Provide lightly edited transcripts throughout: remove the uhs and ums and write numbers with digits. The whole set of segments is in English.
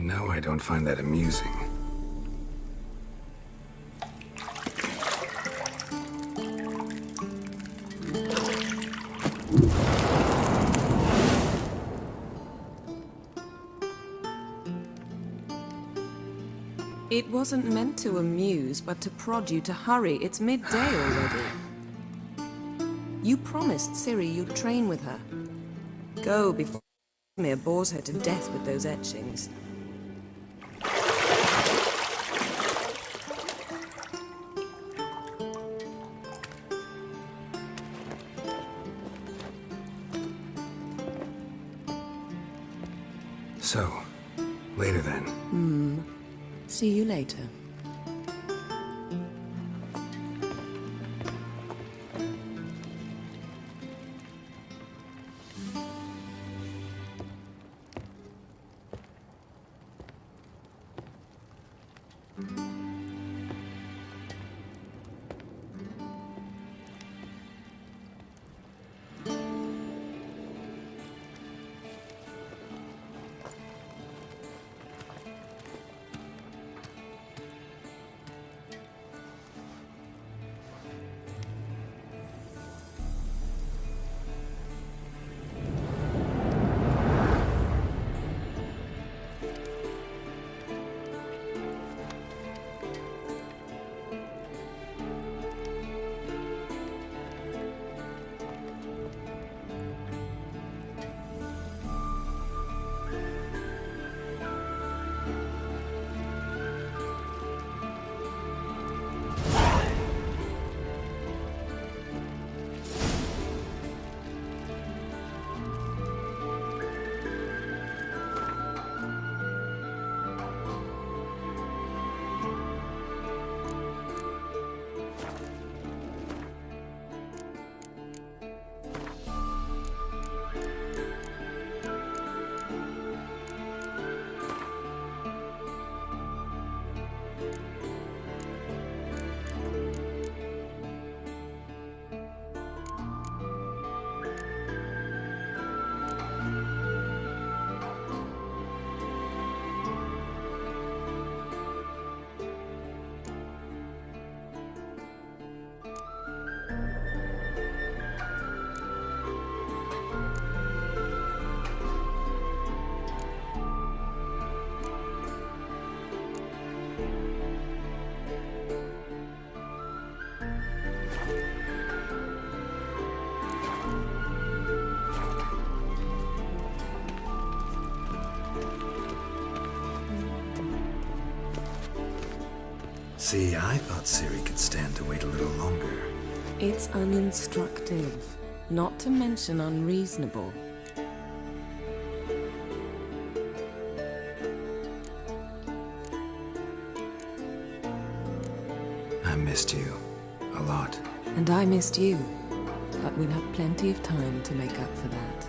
No, I don't find that amusing. It wasn't meant to amuse, but to prod you to hurry. It's midday already. You promised Ciri you'd train with her. Go before Mir bores her to death with those etchings. So, later then. See you later. See, I thought Ciri could stand to wait a little longer. It's uninstructive, not to mention unreasonable. I missed you. A lot. And I missed you. But we'll have plenty of time to make up for that.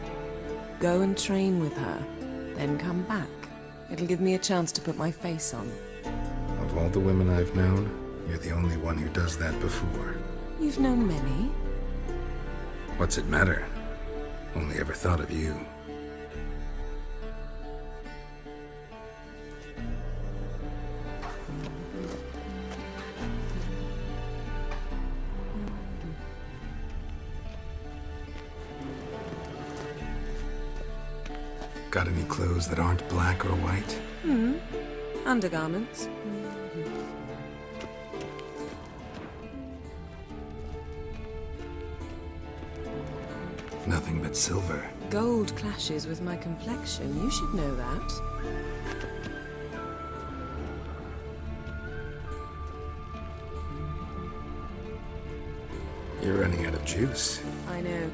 Go and train with her, then come back. It'll give me a chance to put my face on. Of all the women I've known, you're the only one who does that before. You've known many. What's it matter? Only ever thought of you. Got any clothes that aren't black or white? Undergarments. Nothing but silver. Gold clashes with my complexion. You should know that. You're running out of juice. I know.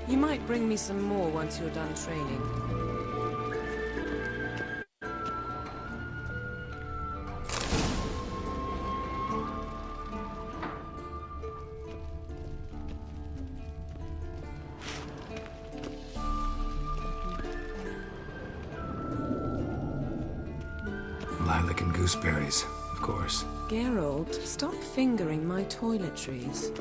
You might bring me some more once you're done training. Lilac and gooseberries, of course. Geralt, stop fingering my toiletries.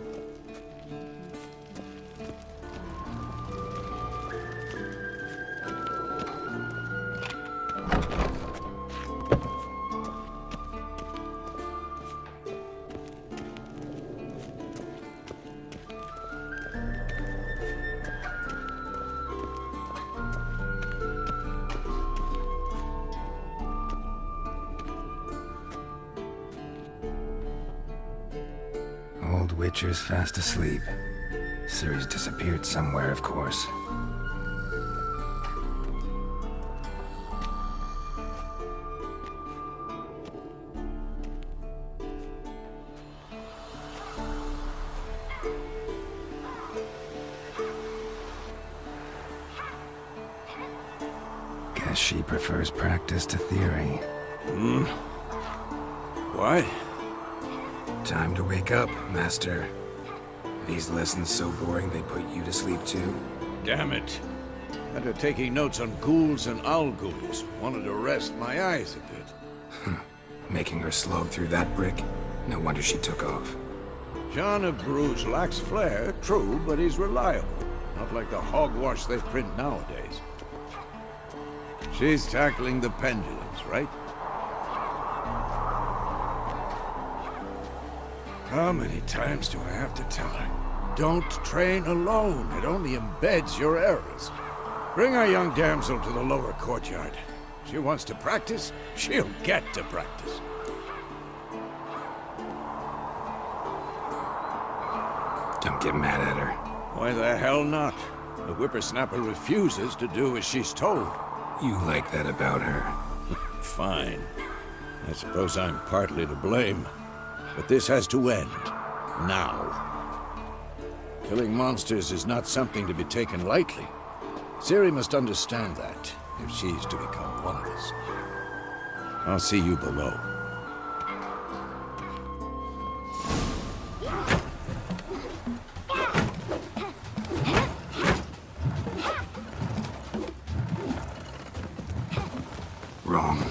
Old Witcher's fast asleep. Ciri's disappeared somewhere, of course. Guess she prefers practice to theory. What? Time to wake up, Master. These lessons so boring they put you to sleep too? Damn it. After taking notes on ghouls and owl-ghouls, wanted to rest my eyes a bit. Making her slog through that brick? No wonder she took off. John of Bruges lacks flair, true, but he's reliable. Not like the hogwash they print nowadays. She's tackling the pendulums, right? How many times do I have to tell her? Don't train alone. It only embeds your errors. Bring our young damsel to the lower courtyard. She wants to practice, she'll get to practice. Don't get mad at her. Why the hell not? The whippersnapper refuses to do as she's told. You like that about her. Fine. I suppose I'm partly to blame. But this has to end. Now. Killing monsters is not something to be taken lightly. Ciri must understand that, if she's to become one of us. I'll see you below. Wrong.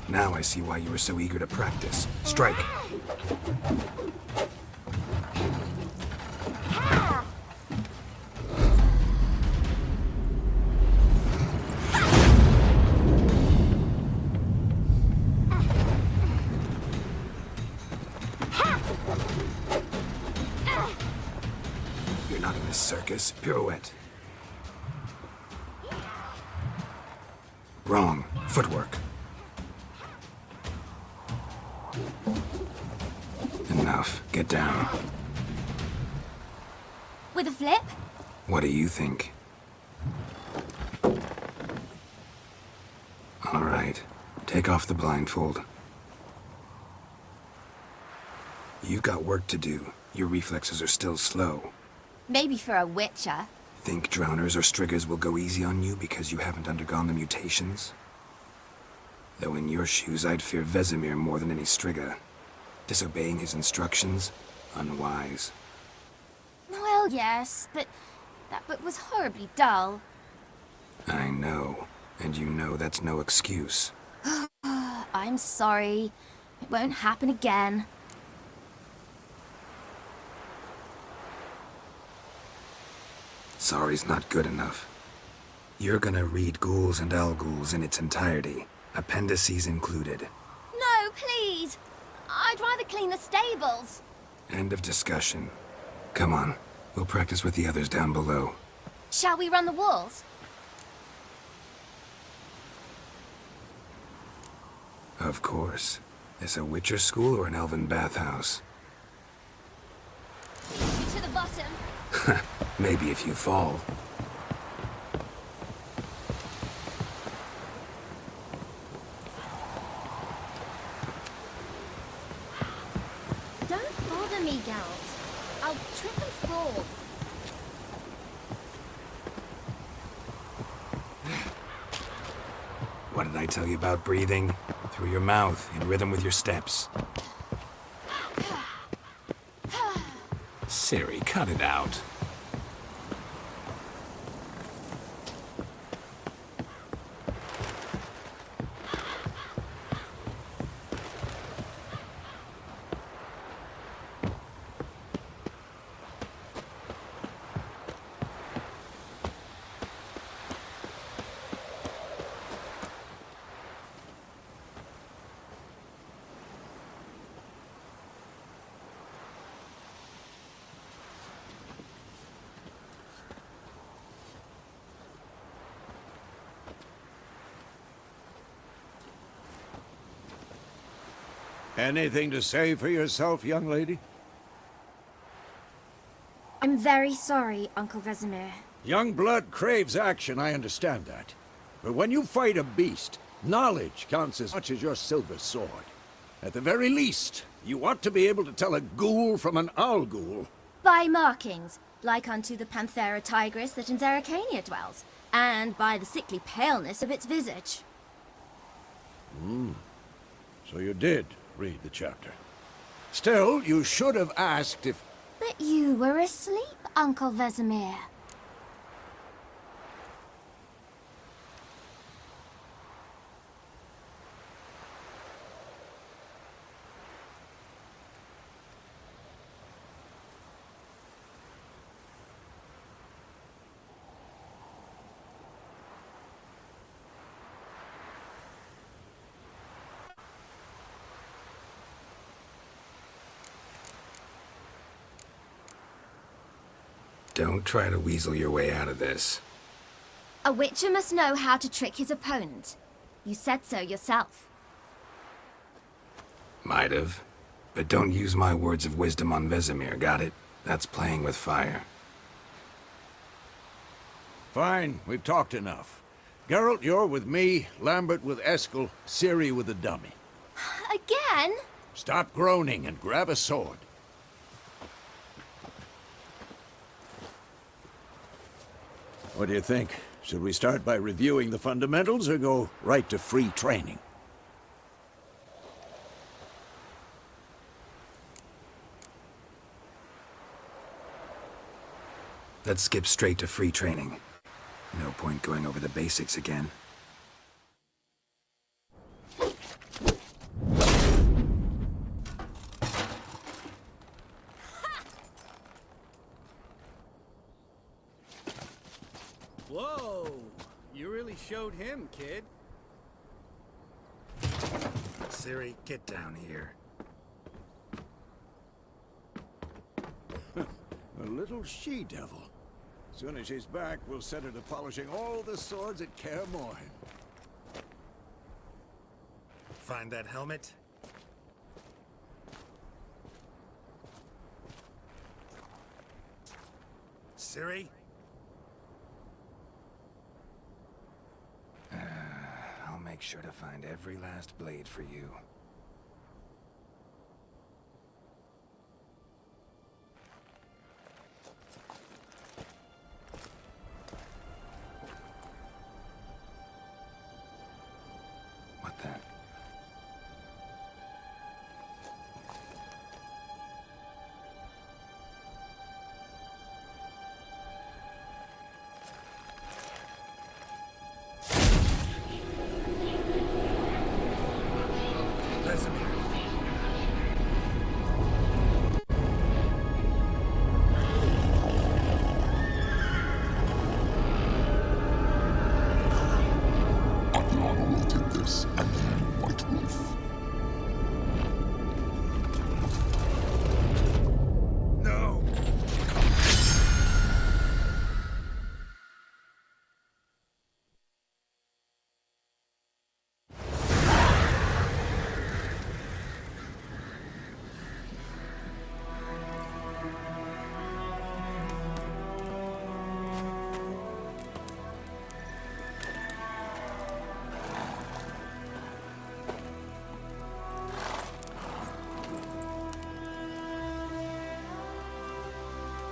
Now I see why you were so eager to practice. Strike. You're not in this circus. Pirouette. Wrong. Footwork. Enough. Get down. With a flip? What do you think? All right. Take off the blindfold. You've got work to do. Your reflexes are still slow. Maybe for a witcher. Think drowners or striggers will go easy on you because you haven't undergone the mutations? Though in your shoes, I'd fear Vesemir more than any strigger. Disobeying his instructions? Unwise. Well, yes, but that book was horribly dull. I know. And you know that's no excuse. I'm sorry. It won't happen again. Sorry's not good enough. You're gonna read Ghouls and Owl-Ghouls in its entirety, appendices included. No, please! I'd rather clean the stables. End of discussion. Come on, we'll practice with the others down below. Shall we run the walls? Of course. Is a Witcher school or an elven bathhouse? To the bottom. Maybe if you fall. Don't bother me, gals. I'll trip and fall. What did I tell you about breathing? Through your mouth, in rhythm with your steps. Ciri, cut it out. Anything to say for yourself, young lady? I'm very sorry, Uncle Vesemir. Young blood craves action, I understand that. But when you fight a beast, knowledge counts as much as your silver sword. At the very least, you ought to be able to tell a ghoul from an owl ghoul. By markings, like unto the Panthera tigris that in Zerrikania dwells, and by the sickly paleness of its visage. So you did read the chapter. Still, you should have asked if... But you were asleep, Uncle Vesemir. Don't try to weasel your way out of this. A witcher must know how to trick his opponent. You said so yourself. Might have. But don't use my words of wisdom on Vesemir, got it? That's playing with fire. Fine, we've talked enough. Geralt, you're with me, Lambert with Eskel, Ciri with the dummy. Again? Stop groaning and grab a sword. What do you think? Should we start by reviewing the fundamentals or go right to free training? Let's skip straight to free training. No point going over the basics again. Whoa! You really showed him, kid. Ciri, get down here. A little she-devil. As soon as she's back, we'll set her to polishing all the swords at KAER MORHERN. Find that helmet? Ciri? I'll make sure to find every last blade for you. What the?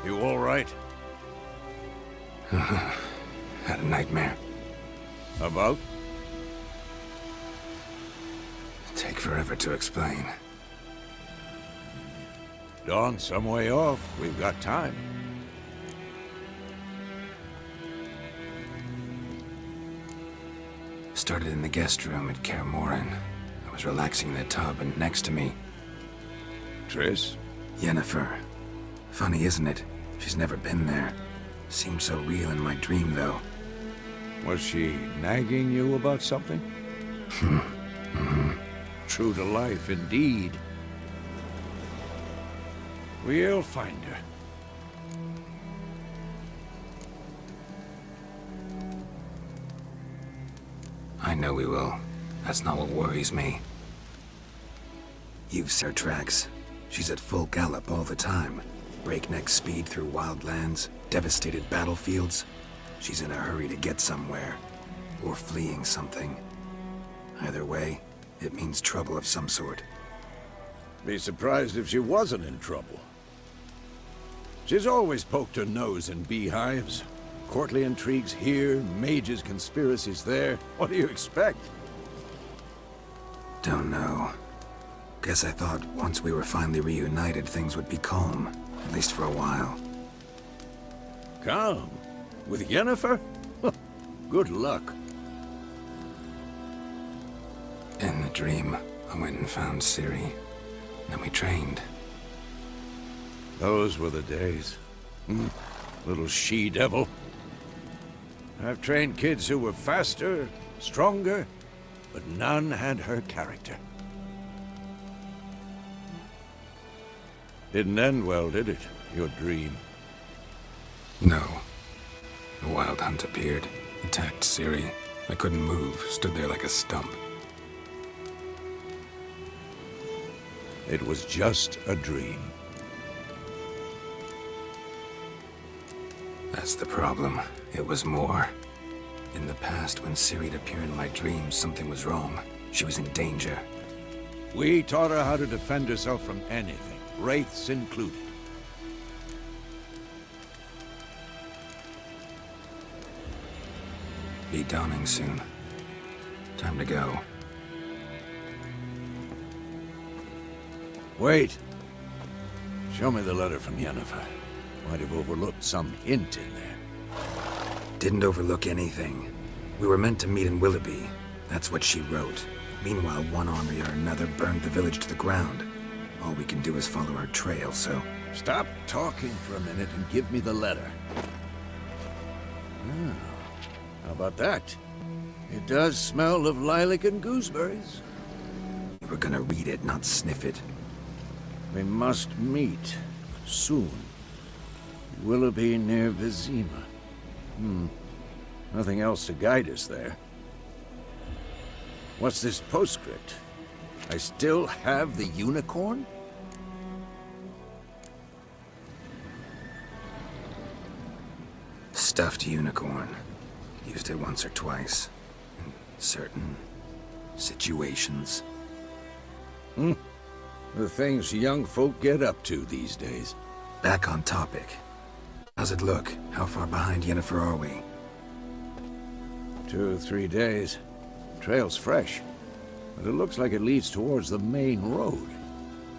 You all right? Had a nightmare. About? Take forever to explain. Dawn's some way off. We've got time. Started in the guest room at KAER MORHERN. I was relaxing in the tub, and next to me, Triss? Yennefer. Funny, isn't it? She's never been there. Seemed so real in my dream, though. Was she nagging you about something? True to life, indeed. We'll find her. I know we will. That's not what worries me. You've seen her tracks. She's at full gallop all the time. Breakneck speed through wild lands, devastated battlefields. She's in a hurry to get somewhere. Or fleeing something. Either way, it means trouble of some sort. Be surprised if she wasn't in trouble. She's always poked her nose in beehives. Courtly intrigues here, mages' conspiracies there. What do you expect? Don't know. Guess I thought once we were finally reunited, things would be calm. At least for a while. Calm? With Yennefer? Good luck. In the dream, I went and found Ciri. Then we trained. Those were the days. Little she-devil. I've trained kids who were faster, stronger, but none had her character. Didn't end well, did it? Your dream? No. A wild hunt appeared, attacked Ciri. I couldn't move, stood there like a stump. It was just a dream. That's the problem. It was more. In the past, when Ciri'd appear in my dreams, something was wrong. She was in danger. We taught her how to defend herself from anything, wraiths included. Be dawning soon. Time to go. Wait. Show me the letter from Yennefer. Might have overlooked some hint in there. Didn't overlook anything. We were meant to meet in Willoughby. That's what she wrote. Meanwhile, one army or another burned the village to the ground. All we can do is follow her trail, so... Stop talking for a minute and give me the letter. How about that? It does smell of lilac and gooseberries. We're gonna read it, not sniff it. We must meet. Soon. Willoughby near Vizima. Nothing else to guide us there. What's this postscript? I still have the unicorn? Stuffed unicorn. Used it once or twice. In certain situations. The things young folk get up to these days. Back on topic. How's it look? How far behind Yennefer are we? 2 or 3 days. Trail's fresh, but it looks like it leads towards the main road.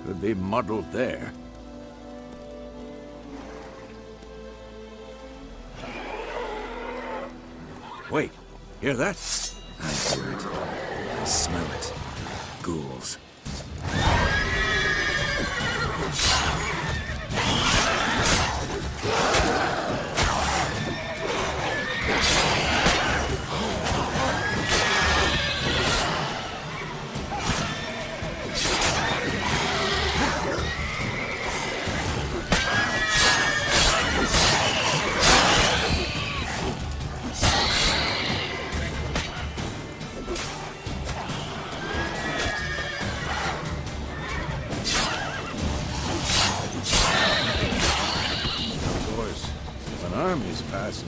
Could be muddled there. Wait, hear that? I hear it. I smell it. Ghouls.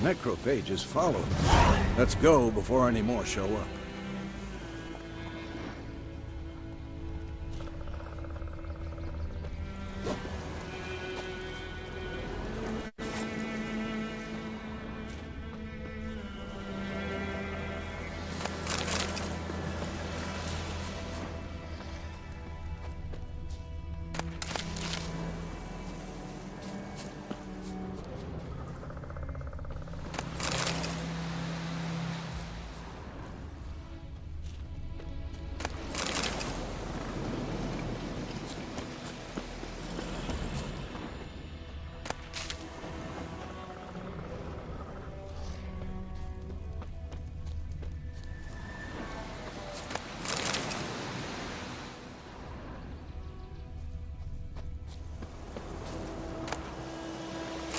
Necrophages follow. Let's go before any more show up.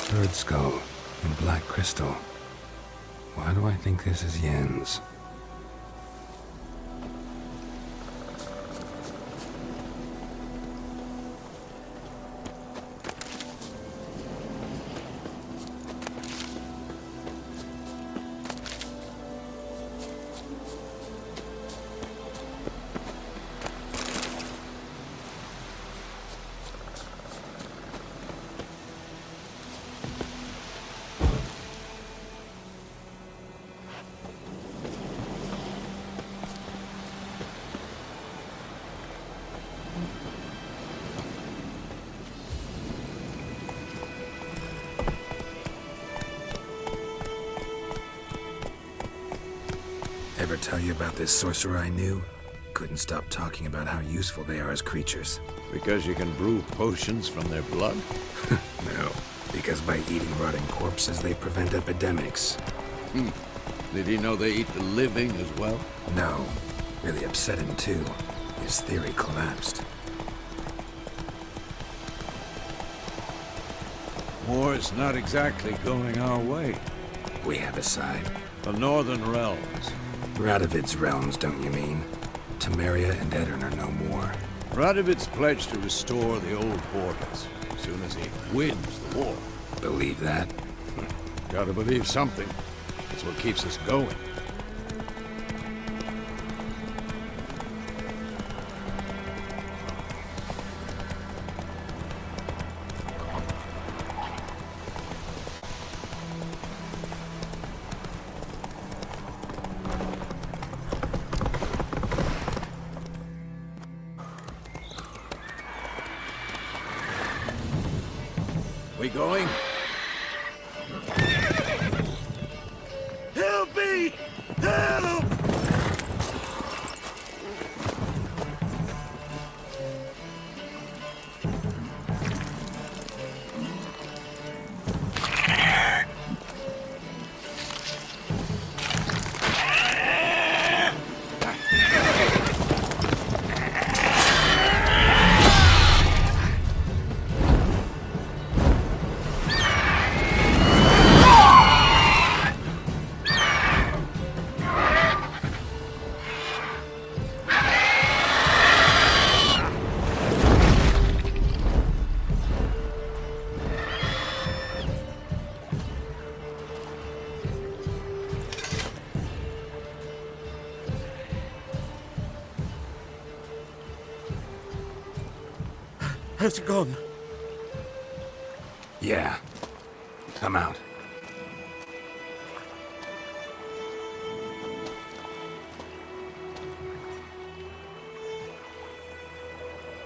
Bird skull and black crystal. Why do I think this is Yen's? tell you about this sorcerer I knew? Couldn't stop talking about how useful they are as creatures. Because you can brew potions from their blood? No, because by eating rotting corpses, they prevent epidemics. Did he know they eat the living as well? No, really upset him too. His theory collapsed. War's not exactly going our way. We have a side. The Northern Realms. Radovid's realms, don't you mean? Temeria and Edirn are no more. Radovid's pledged to restore the old borders as soon as he wins the war. Believe that? Gotta believe something. It's what keeps us going. We going? Help me! Help! How's it gone? Yeah. I'm out.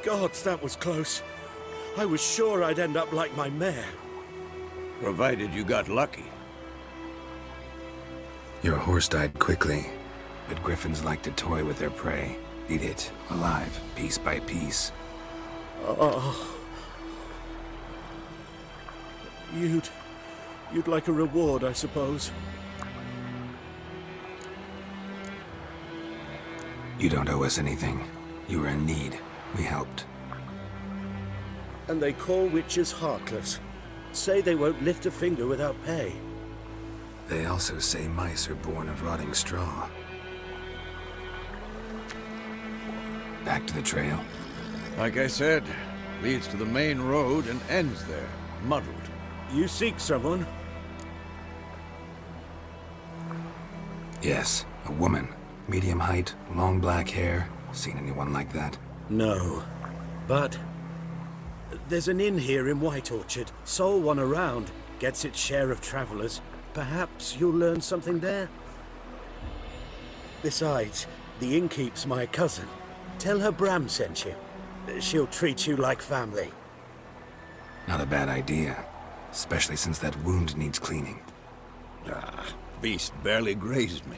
Gods, that was close. I was sure I'd end up like my mare. Provided you got lucky. Your horse died quickly, but griffins like to toy with their prey. Eat it, alive, piece by piece. Oh. You'd like a reward, I suppose. You don't owe us anything. You were in need. We helped. And they call witches heartless. Say they won't lift a finger without pay. They also say mice are born of rotting straw. Back to the trail. Like I said, leads to the main road and ends there, muddled. You seek someone? Yes, a woman. Medium height, long black hair. Seen anyone like that? No. But there's an inn here in White Orchard. Sole one around. Gets its share of travelers. Perhaps you'll learn something there? Besides, the innkeep's my cousin. Tell her Bram sent you. She'll treat you like family. Not a bad idea. Especially since that wound needs cleaning. Beast barely grazed me.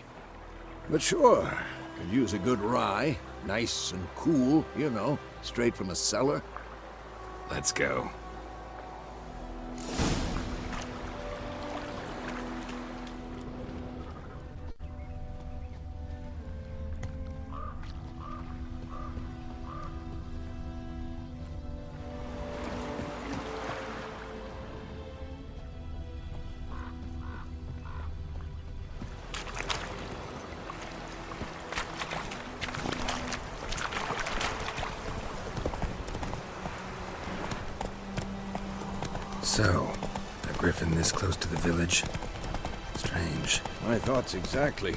But sure, could use a good rye. Nice and cool, you know, straight from a cellar. Let's go. So, a griffin this close to the village? Strange. My thoughts exactly.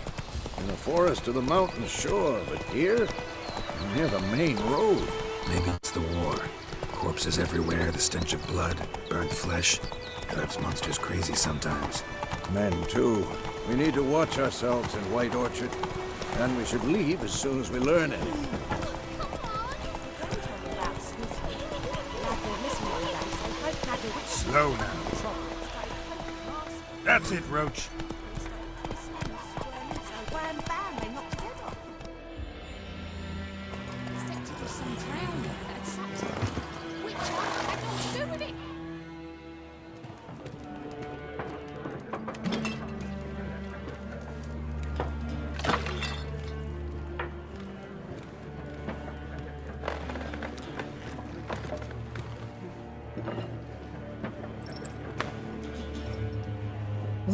In the forest or the mountains, sure, but here? Near the main road. Maybe it's the war. Corpses everywhere, the stench of blood, burnt flesh. Drives monsters crazy sometimes. Men, too. We need to watch ourselves in White Orchard. And we should leave as soon as we learn anything. Slow now. That's it, Roach.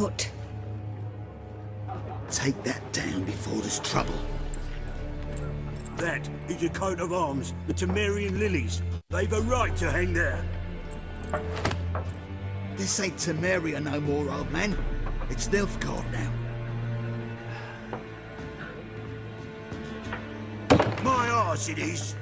What? Take that down before there's trouble. That is a coat of arms, the Temerian lilies. They've a right to hang there. This ain't Temeria no more, old man. It's Nilfgaard now. My arse it is.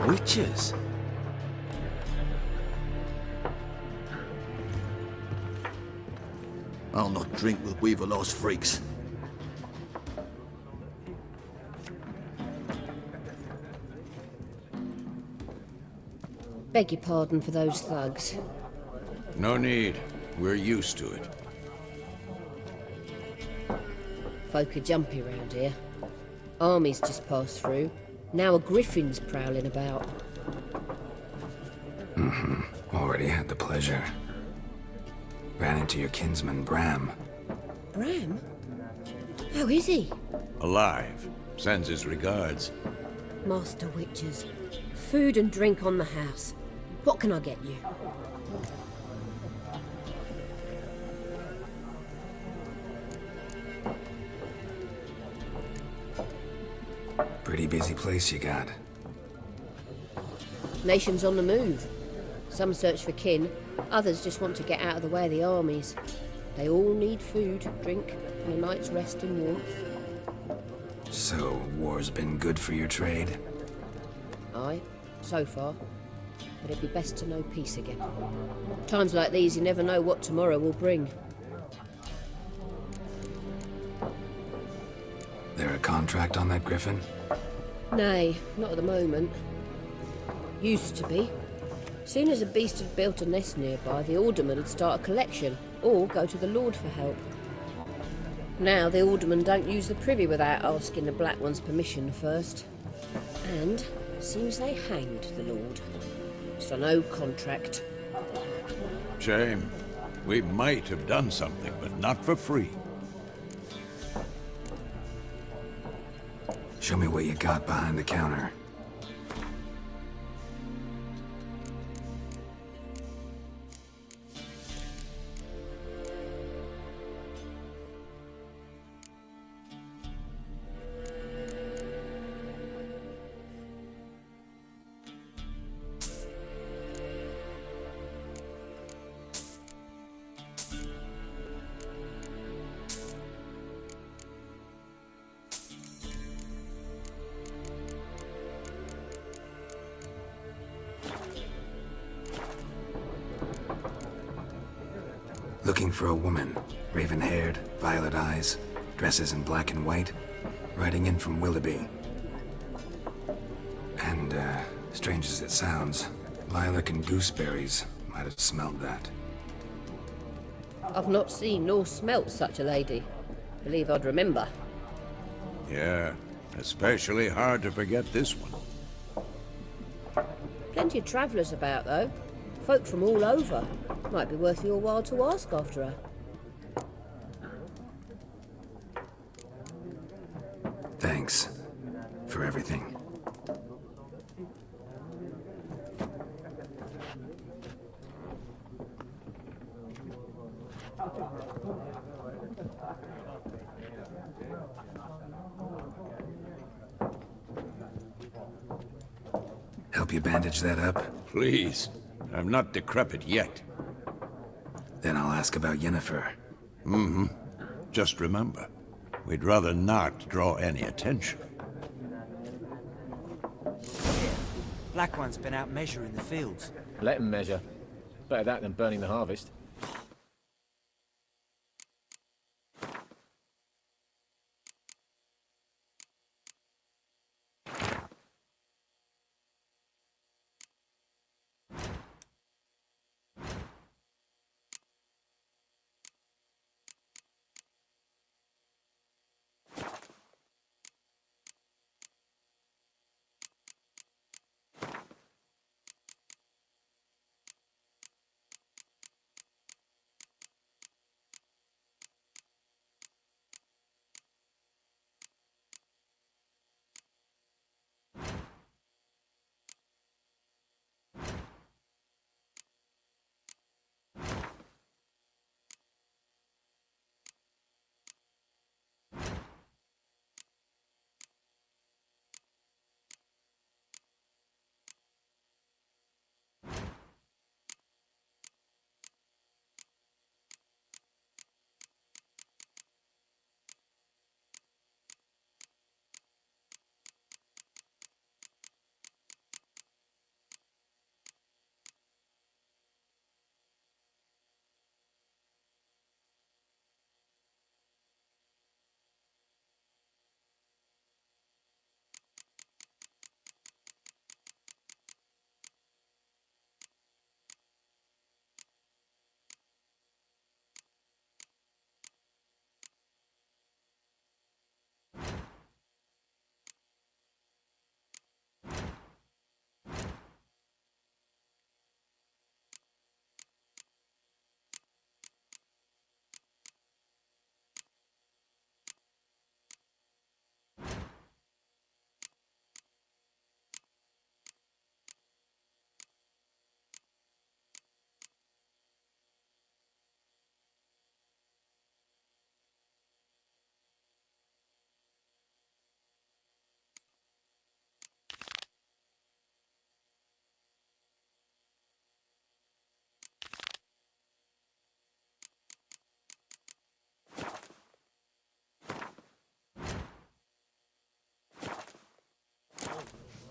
Witches? I'll not drink with Weaverlaw's freaks. Beg your pardon for those thugs. No need. We're used to it. Folk are jumpy round here. Armies just passed through. Now a griffin's prowling about. Already had the pleasure. Ran into your kinsman, Bram. Bram? How is he? Alive. Sends his regards. Master Witches. Food and drink on the house. What can I get you? Pretty busy place you got. Nations on the move. Some search for kin, others just want to get out of the way of the armies. They all need food, drink, and a night's rest in warmth. So, war's been good for your trade? Aye, so far. But it'd be best to know peace again. Times like these, you never know what tomorrow will bring. There a contract on that griffin? Nay, not at the moment. Used to be. Soon as a beast had built a nest nearby, the alderman would start a collection, or go to the Lord for help. Now the aldermen don't use the privy without asking the Black One's permission first. And seems they hanged the Lord. So no contract. Shame. We might have done something, but not for free. Show me what you got behind the counter. Looking for a woman, raven-haired, violet eyes, dresses in black and white, riding in from Willoughby. And, strange as it sounds, lilac and gooseberries might have smelled that. I've not seen nor smelt such a lady. Believe I'd remember. Yeah, especially hard to forget this one. Plenty of travellers about, though. Folk from all over. Might be worth your while to ask after her. Thanks for everything. Help you bandage that up? Please. I'm not decrepit yet. Then I'll ask about Yennefer. Just remember, we'd rather not draw any attention. Black One's been out measuring the fields. Let him measure. Better that than burning the harvest.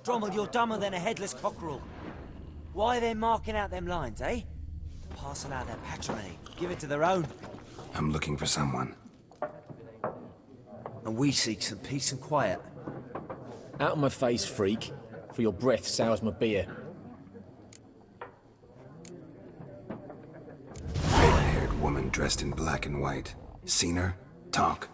Drommel, you're dumber than a headless cockerel. Why are they marking out them lines, eh? Parcel out their patrimony. Give it to their own. I'm looking for someone. And we seek some peace and quiet. Out of my face, freak. For your breath sours my beer. Red-haired woman dressed in black and white. Seen her? Talk.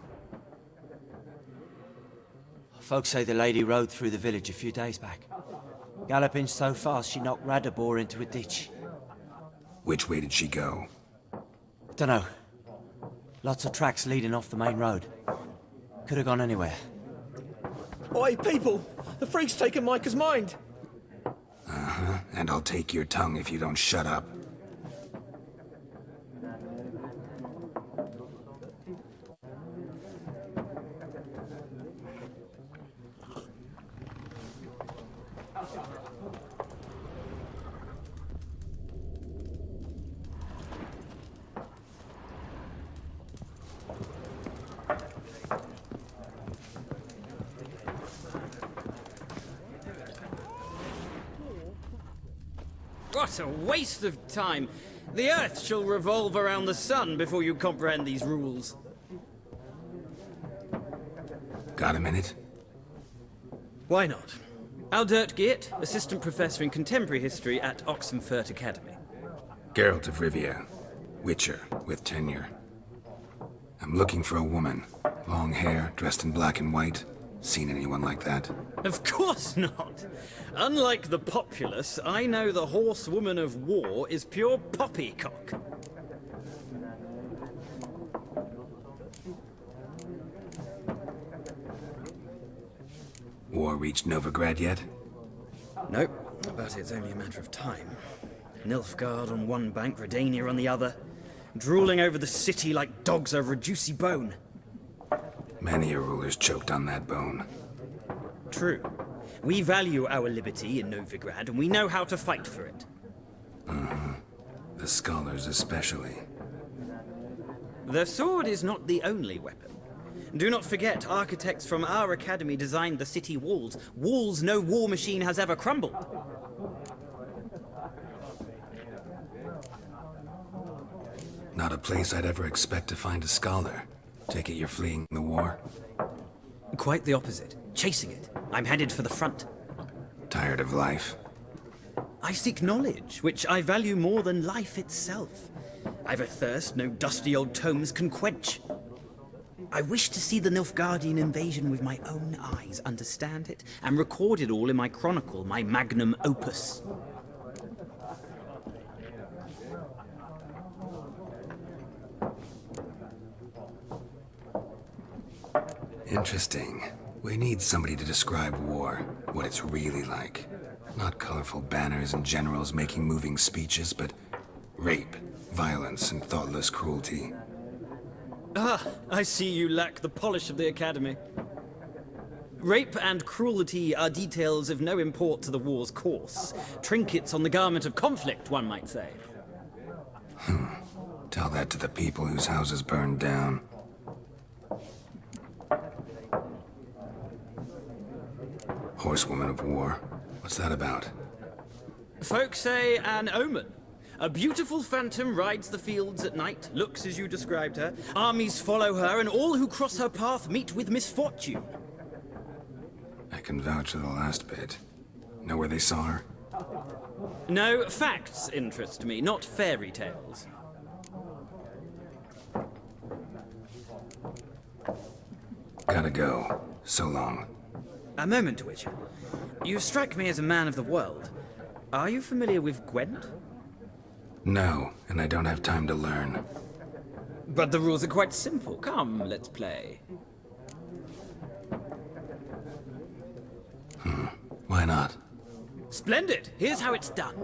Folks say the lady rode through the village a few days back. Galloping so fast she knocked Radabor into a ditch. Which way did she go? Dunno. Lots of tracks leading off the main road. Could have gone anywhere. Oi, people! The freak's taken Micah's mind! Uh-huh, and I'll take your tongue if you don't shut up. What a waste of time! The Earth shall revolve around the sun before you comprehend these rules. Got a minute? Why not? Aldert Geert, Assistant Professor in Contemporary History at Oxenfurt Academy. Geralt of Rivia. Witcher, with tenure. I'm looking for a woman. Long hair, dressed in black and white. Seen anyone like that? Of course not! Unlike the populace, I know the horsewoman of war is pure poppycock. War reached Novigrad yet? Nope, but it's only a matter of time. Nilfgaard on one bank, Redania on the other, drooling over the city like dogs over a juicy bone. Many a ruler's choked on that bone. True. We value our liberty in Novigrad, and we know how to fight for it. The scholars especially. The sword is not the only weapon. Do not forget, architects from our academy designed the city walls. Walls no war machine has ever crumbled. Not a place I'd ever expect to find a scholar. Take it you're fleeing the war? Quite the opposite. Chasing it. I'm headed for the front. Tired of life? I seek knowledge, which I value more than life itself. I've a thirst no dusty old tomes can quench. I wish to see the Nilfgaardian invasion with my own eyes, understand it, and record it all in my chronicle, my magnum opus. Interesting. We need somebody to describe war, what it's really like. Not colorful banners and generals making moving speeches, but rape, violence, and thoughtless cruelty. Ah, I see you lack the polish of the academy. Rape and cruelty are details of no import to the war's course. Trinkets on the garment of conflict, one might say. Tell that to the people whose houses burned down. Horsewoman of war. What's that about? Folk say an omen. A beautiful phantom rides the fields at night, looks as you described her. Armies follow her, and all who cross her path meet with misfortune. I can vouch for the last bit. Know where they saw her? No, facts interest me, not fairy tales. Gotta go. So long. A moment, Witcher. You strike me as a man of the world. Are you familiar with GWYNT? No, and I don't have time to learn. But the rules are quite simple. Come, let's play. Why not? Splendid! Here's how it's done.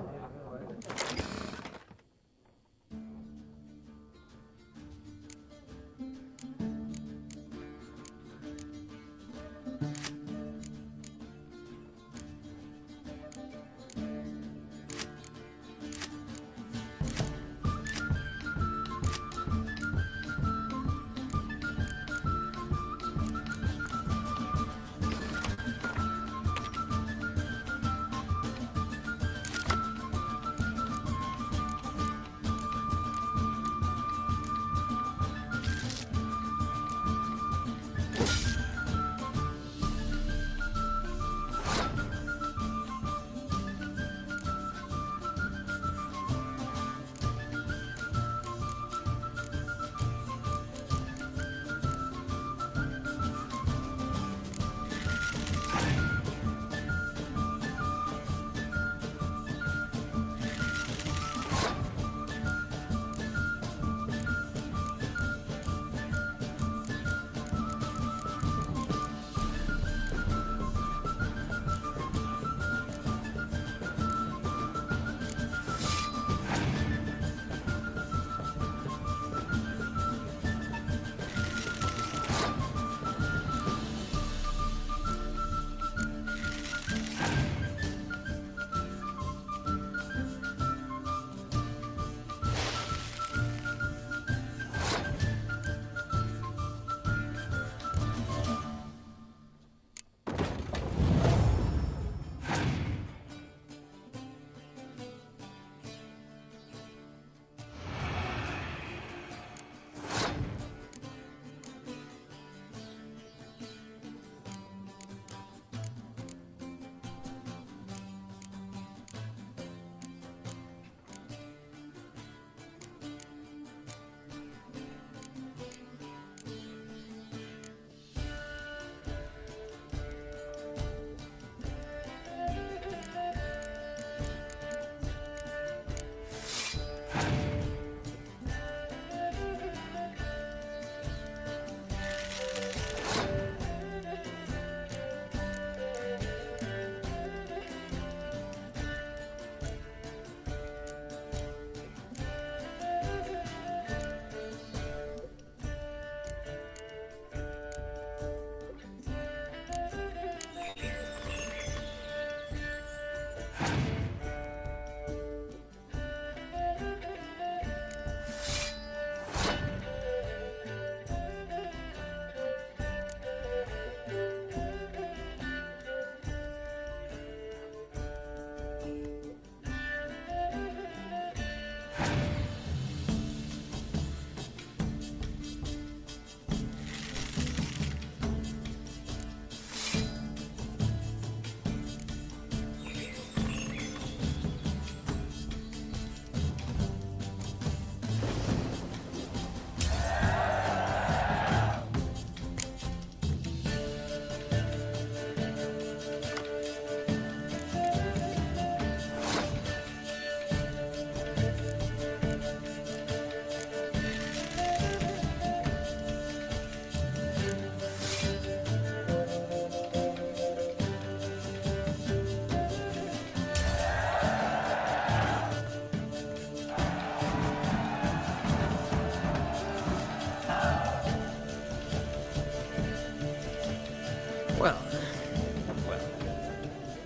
Well,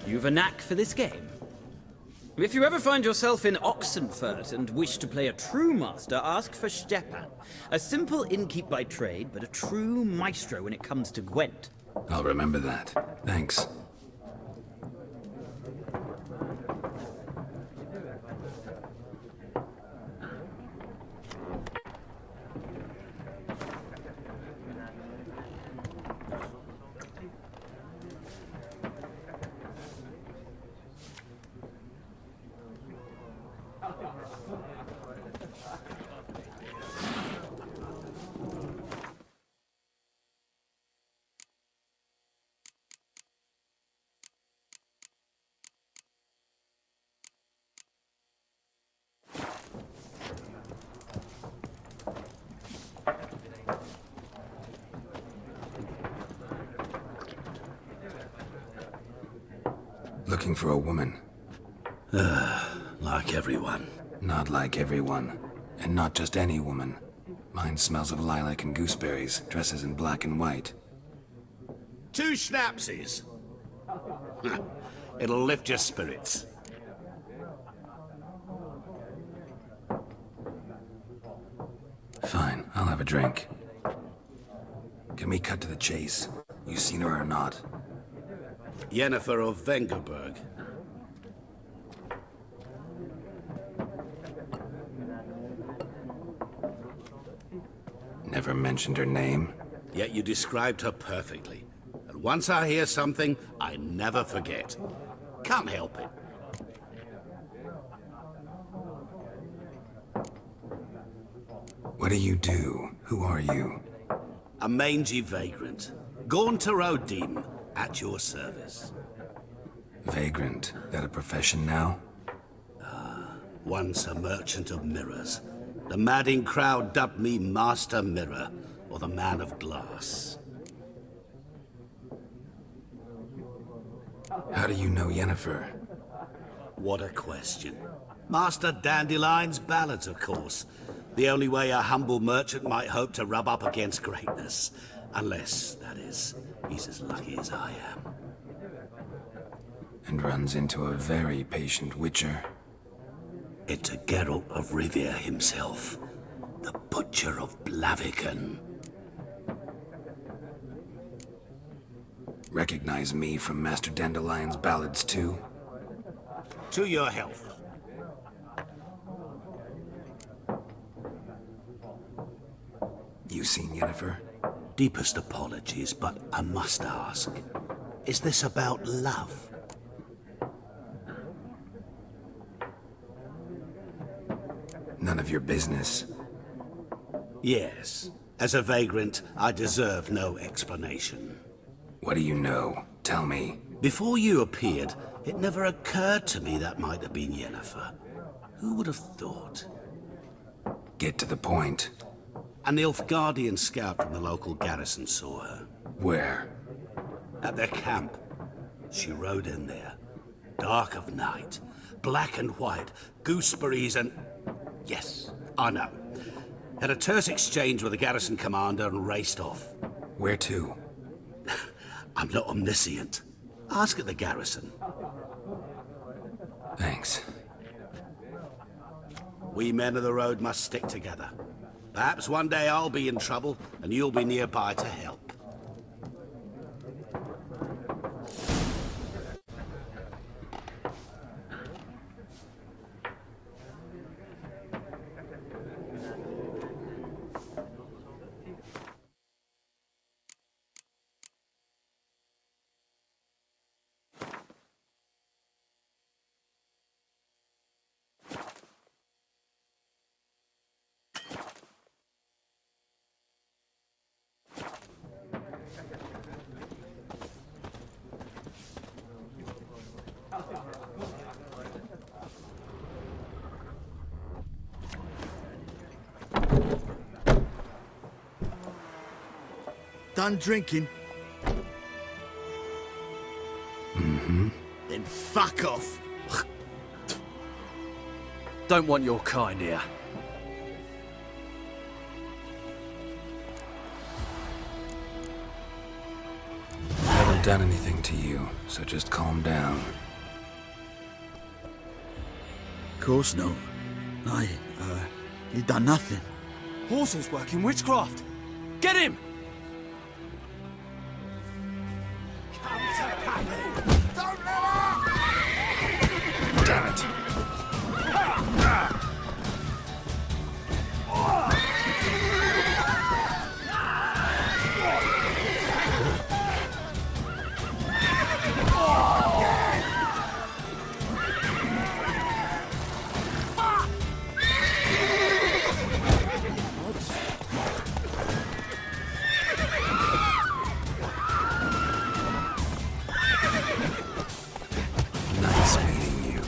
you've a knack for this game. If you ever find yourself in Oxenfurt and wish to play a true master, ask for Stepan. A simple innkeep by trade, but a true maestro when it comes to GWYNT. I'll remember that. Thanks. Looking for a woman. Like everyone. Not like everyone. And not just any woman. Mine smells of lilac and gooseberries, dresses in black and white. 2 schnapsies. It'll lift your spirits. Fine, I'll have a drink. Can we cut to the chase? You seen her or not? Yennefer of Vengerberg. Never mentioned her name? Yet you described her perfectly. And once I hear something, I never forget. Can't help it. What do you do? Who are you? A mangy vagrant. Gone to Rodim, at your service. Vagrant. That a profession now? Once a merchant of mirrors. The madding crowd dubbed me Master Mirror, or the Man of Glass. How do you know Yennefer? What a question. Master Dandelion's ballads, of course. The only way a humble merchant might hope to rub up against greatness. Unless, that is, he's as lucky as I am. And runs into a very patient witcher. It's a Geralt of Rivia himself. The Butcher of Blaviken. Recognize me from Master Dandelion's ballads too? To your health. You seen Yennefer? Deepest apologies, but I must ask. Is this about love? None of your business. Yes. As a vagrant, I deserve no explanation. What do you know? Tell me. Before you appeared, it never occurred to me that might have been Yennefer. Who would have thought? Get to the point. A Nilfgaardian scout from the local garrison saw her. Where? At their camp. She rode in there. Dark of night. Black and white. Gooseberries and... Yes, I know. Had a terse exchange with the garrison commander and raced off. Where to? I'm not omniscient. Ask at the garrison. Thanks. We men of the road must stick together. Perhaps one day I'll be in trouble and you'll be nearby to help. Done drinking? Mm-hmm. Then fuck off. Don't want your kind here. done anything to you, so just calm down. Of course not. You've done nothing. Horses working witchcraft! Get him! Damn it. Nice meeting you.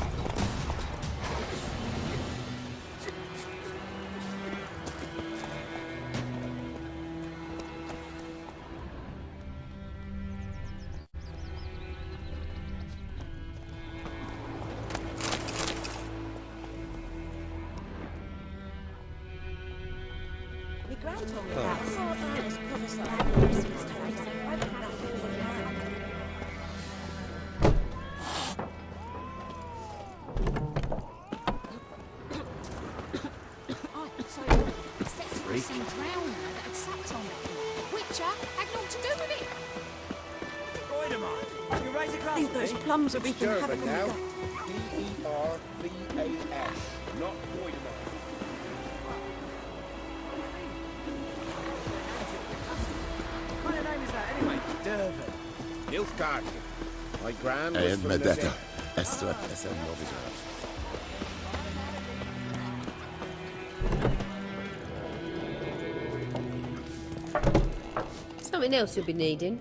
Plums are being Durban now. D-E-R-V-A-S, not Voidemar. What kind of name is that anyway? Durban. Nilfgaard. My gran was And from Medetta. the Estra SM Novigrad. Something else you'll be needing.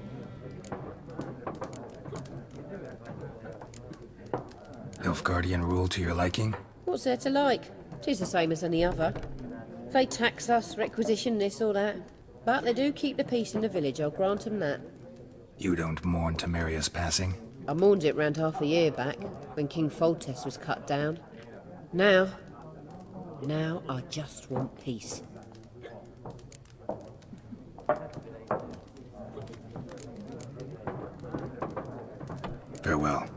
Nilfgaardian rule to your liking? What's there to like? 'Tis the same as any other. They tax us, requisition this or that. But they do keep the peace in the village, I'll grant 'em that. You don't mourn Temerios' passing? I mourned it round half a year back, when King FOLTEST was cut down. Now I just want peace. Farewell.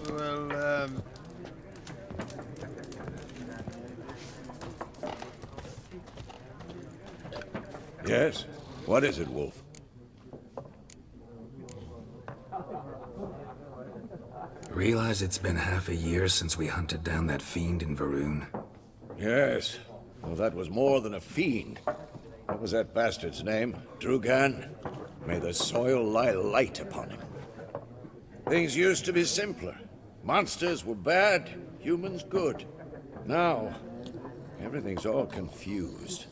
Well, Yes? What is it, Wolf? Realize it's been half a year since we hunted down that fiend in Varun? Yes. Well, that was more than a fiend. What was that bastard's name? Drugan? May the soil lie light upon him. Things used to be simpler. Monsters were bad, humans good. Now, everything's all confused.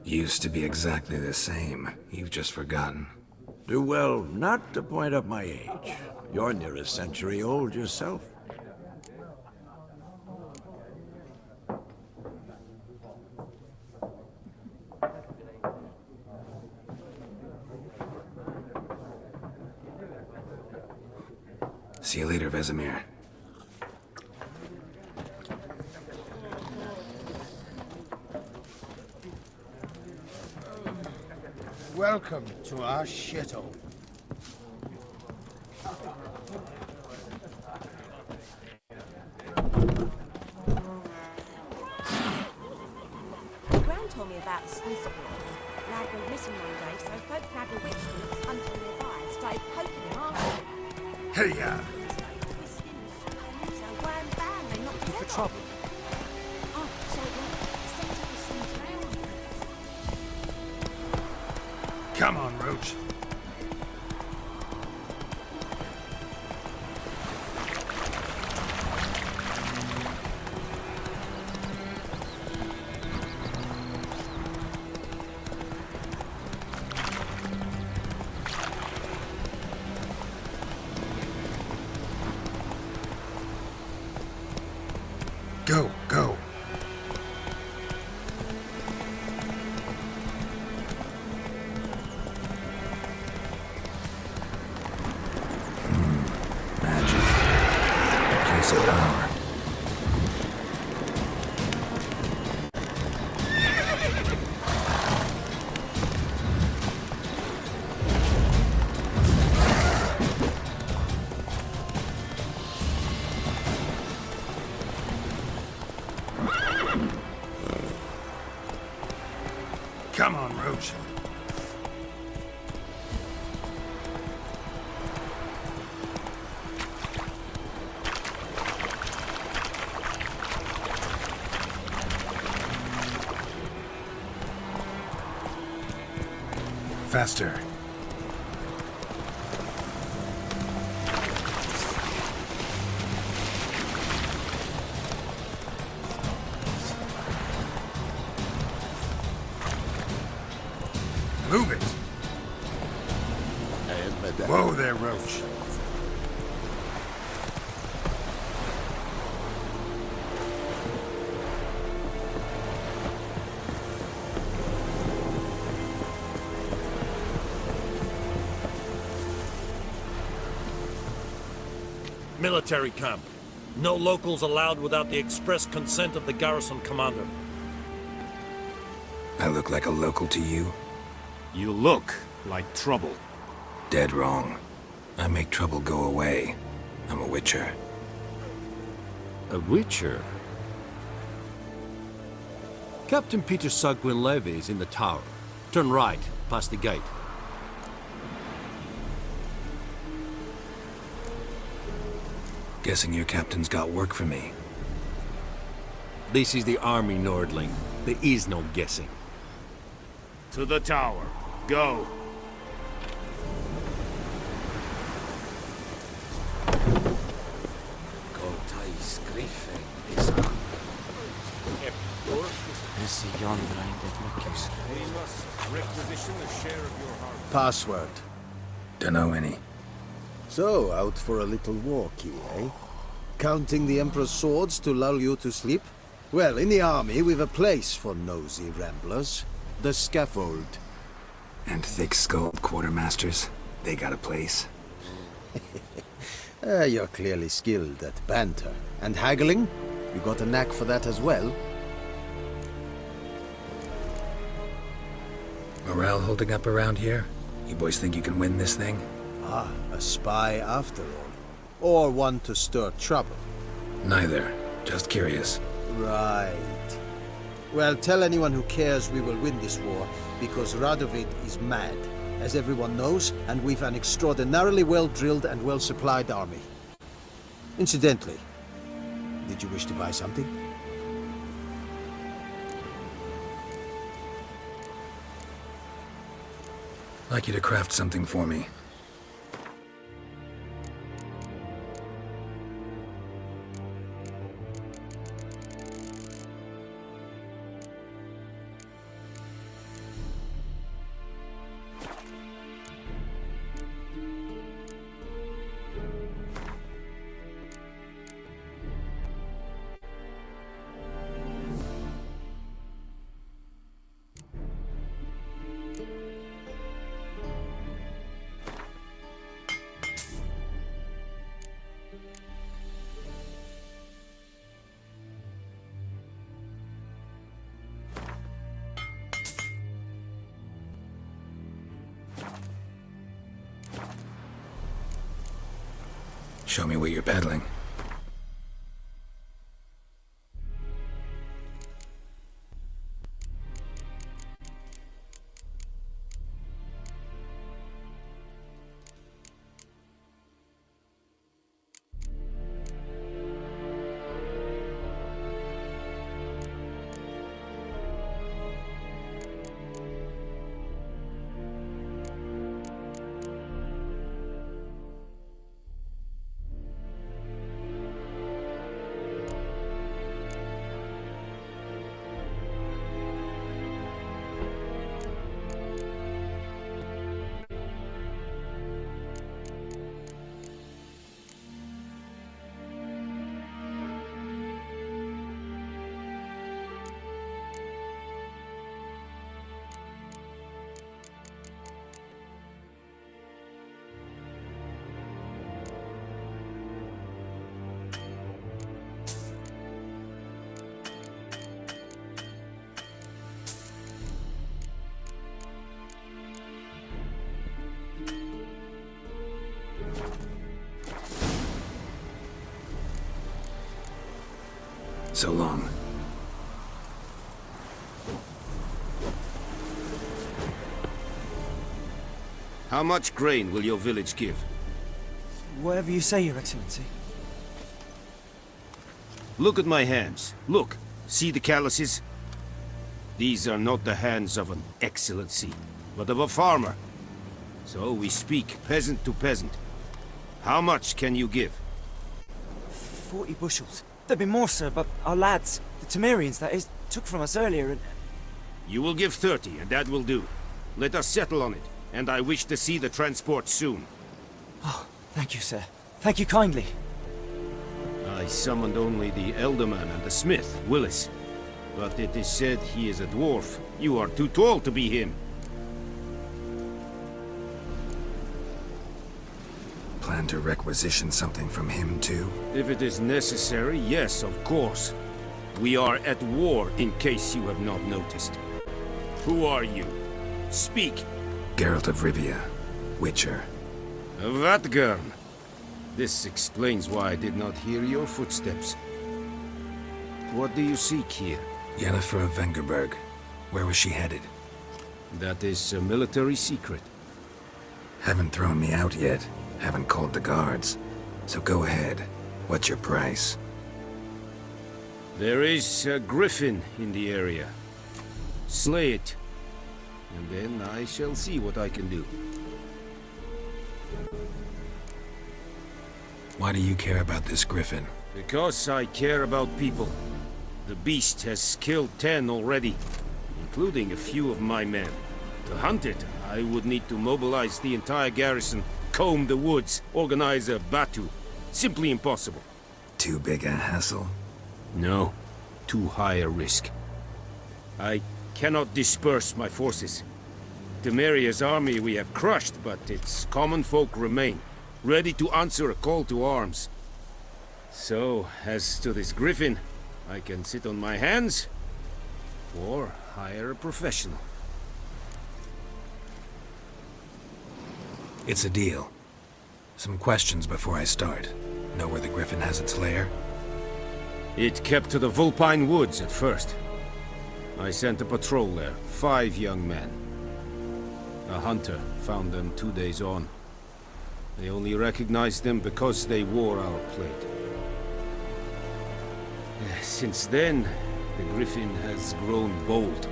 Used to be exactly the same. You've just forgotten. Do well not to point up my age. You're near a century old yourself. See you later, Vesemir. Welcome to our shithole. Gran told me about the sluice boy. Lad went missing one day, so folk grabbed a witch that was hunting nearby and started poking him after. Hey-ya! So wham bam, they knocked his head off. Oh, so it was the centre of the Come on, Roach. Go, go. Magic. A place of power. Come on, Roach. Faster. Move it. Whoa there, Roach. Military camp. No locals allowed without the express consent of the garrison commander. I look like a local to you? You look like trouble. Dead wrong. I make trouble go away. I'm a witcher. A witcher? Captain Peter Sagwin-Levy is in the tower. Turn right, past the gate. Guessing your captain's got work for me. This is the army, Nordling. There is no guessing. To the tower. Go. Password. Dunno any. So, out for a little walkie, eh? Counting the Emperor's swords to lull you to sleep? Well, in the army, we've a place for nosy ramblers. The scaffold. And thick-skulled quartermasters. They got a place. You're clearly skilled at banter. And haggling? You got a knack for that as well? Morale holding up around here? You boys think you can win this thing? Ah, a spy after all. Or one to stir trouble. Neither. Just curious. Right. Well, tell anyone who cares we will win this war, because Radovid is mad, as everyone knows, and we've an extraordinarily well-drilled and well-supplied army. Incidentally, did you wish to buy something? I'd like you to craft something for me. Show me what you're peddling. So long. How much grain will your village give? Whatever you say, Your Excellency. Look at my hands. Look. See the calluses? These are not the hands of an excellency, but of a farmer. So we speak peasant to peasant. How much can you give? 40 bushels. There'd be more, sir, but our lads, the Temerians, that is, took from us earlier and... You will give 30, and that will do. Let us settle on it, and I wish to see the transport soon. Oh, thank you, sir. Thank you kindly. I summoned only the Elderman and the smith, Willis. But it is said he is a dwarf. You are too tall to be him. Plan to requisition something from him, too? If it is necessary, yes, of course. We are at war, in case you have not noticed. Who are you? Speak. Geralt of Rivia, Witcher. Vatgern. This explains why I did not hear your footsteps. What do you seek here? Yennefer of Vengerberg. Where was she headed? That is a military secret. Haven't thrown me out yet. Haven't called the guards. So go ahead. What's your price? There is a griffin in the area. Slay it. And then I shall see what I can do. Why do you care about this griffin? Because I care about people. The beast has killed 10 already, including a few of my men. To hunt it, I would need to mobilize the entire garrison, comb the woods, organize a batu. Simply impossible. Too big a hassle? No, too high a risk. I cannot disperse my forces. Temeria's army we have crushed, but its common folk remain, ready to answer a call to arms. So, as to this griffin, I can sit on my hands, or hire a professional. It's a deal. Some questions before I start. Know where the griffin has its lair? It kept to the Vulpine Woods at first. I sent a patrol there, 5 young men. A hunter found them 2 days on. They only recognized them because they wore our plate. Since then, the griffin has grown bold.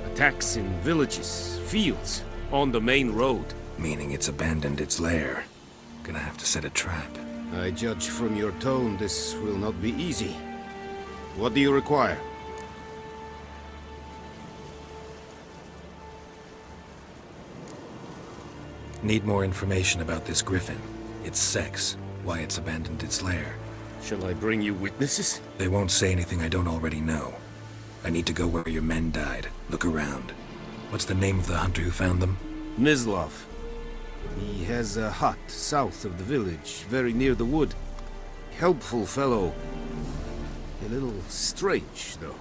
Attacks in villages, fields, on the main road. Meaning it's abandoned its lair. Gonna have to set a trap. I judge from your tone this will not be easy. What do you require? Need more information about this griffin. Its sex, why it's abandoned its lair. Shall I bring you witnesses? They won't say anything I don't already know. I need to go where your men died. Look around. What's the name of the hunter who found them? Mislav. He has a hut south of the village, very near the wood. Helpful fellow. A little strange, though.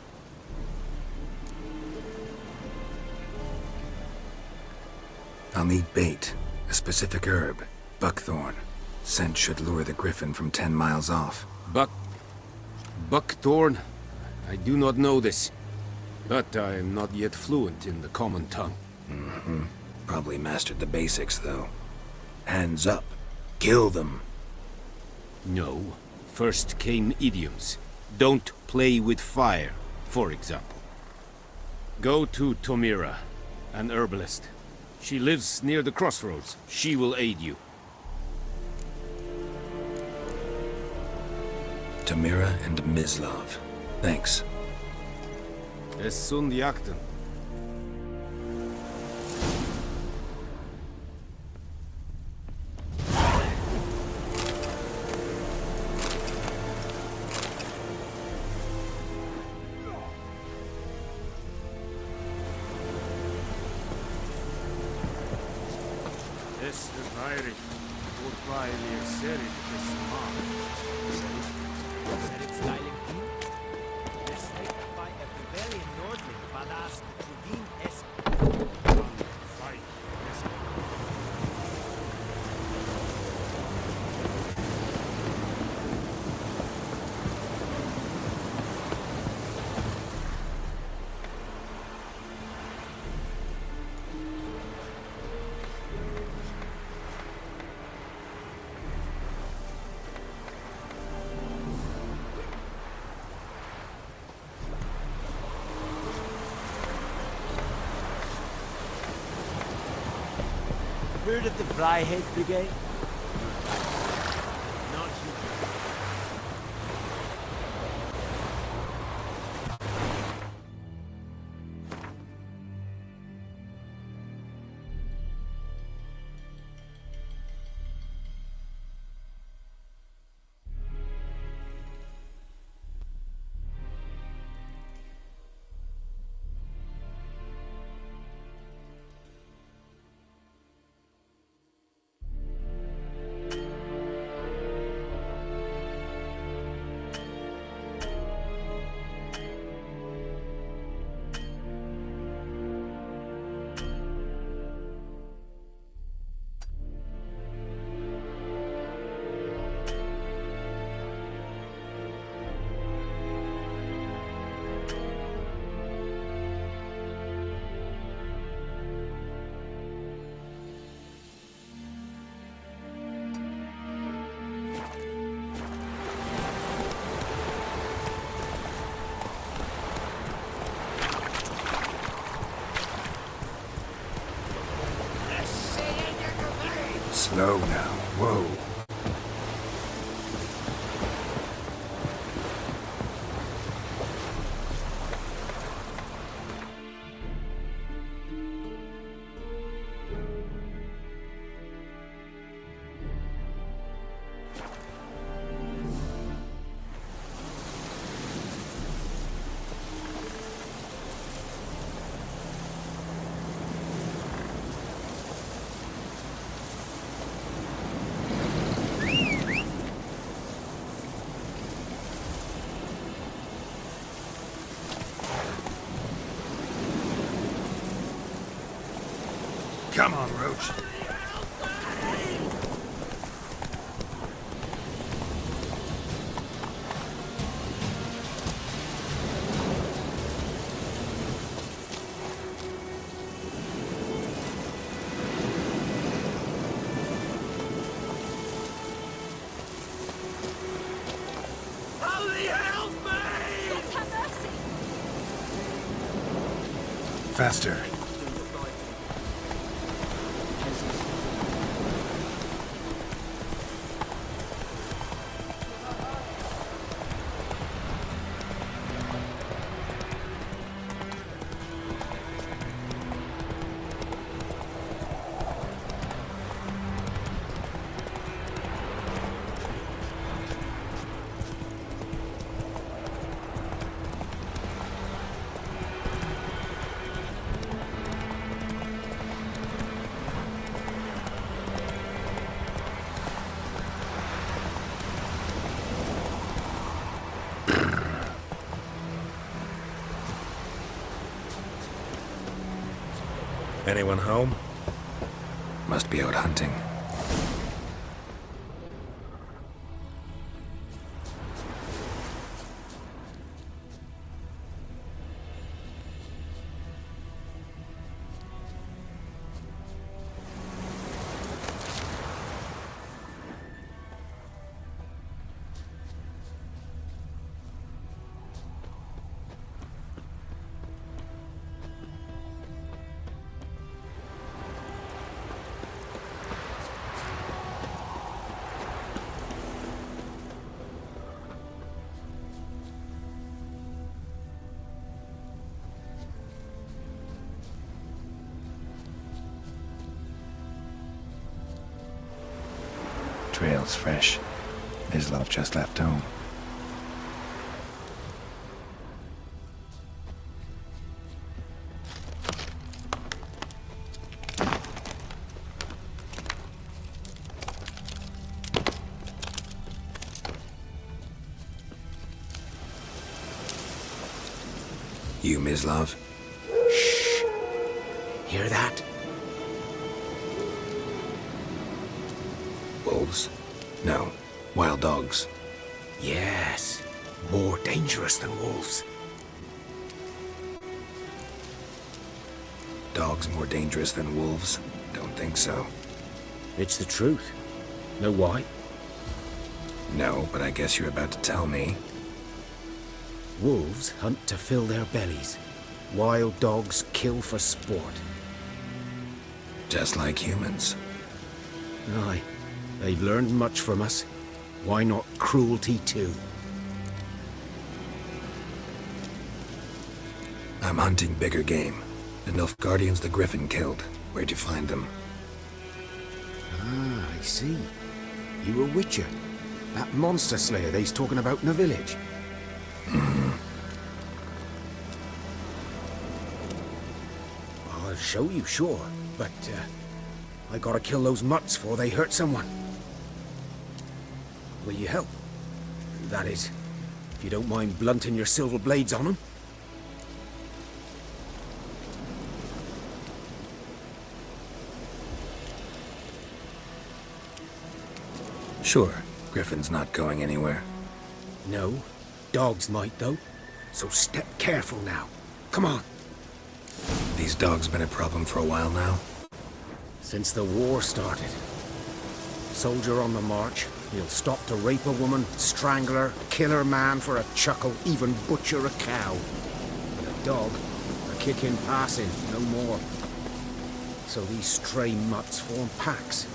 I'll need bait. A specific herb. Buckthorn. Scent should lure the griffin from 10 miles off. Buckthorn? I do not know this. But I am not yet fluent in the common tongue. Mm-hmm. Probably mastered the basics, though. Hands up. Kill them. No. First came idioms. Don't play with fire, for example. Go to Tomira, an herbalist. She lives near the crossroads. She will aid you. Tamira and Mislav. Thanks. Es sunt jakten. Heard of the Flyhead Brigade? Slow now. Whoa. Come on, Roach. Faster. Anyone home? Must be out hunting. Trail's fresh. Islov just left home. You, Mislov? Shh. Hear that? Wolves? No. Wild dogs. Yes. More dangerous than wolves. Dogs more dangerous than wolves? Don't think so. It's the truth. Know why? No, but I guess you're about to tell me. Wolves hunt to fill their bellies. Wild dogs kill for sport. Just like humans. Aye, they've learned much from us. Why not cruelty too? I'm hunting bigger game. The Nilfgaardians the Griffin killed. Where'd you find them? Ah, I see. You a witcher. That monster slayer they's talking about in the village. I'll show you, sure. But, I gotta kill those mutts before they hurt someone. Will you help? That is, if you don't mind blunting your silver blades on them. Sure. Griffin's not going anywhere. No. Dogs might, though. So step careful now. Come on. These dogs been a problem for a while now? Since the war started. Soldier on the march, he'll stop to rape a woman, strangle her, kill her man for a chuckle, even butcher a cow. But a dog, a kick in passing, no more. So these stray mutts form packs.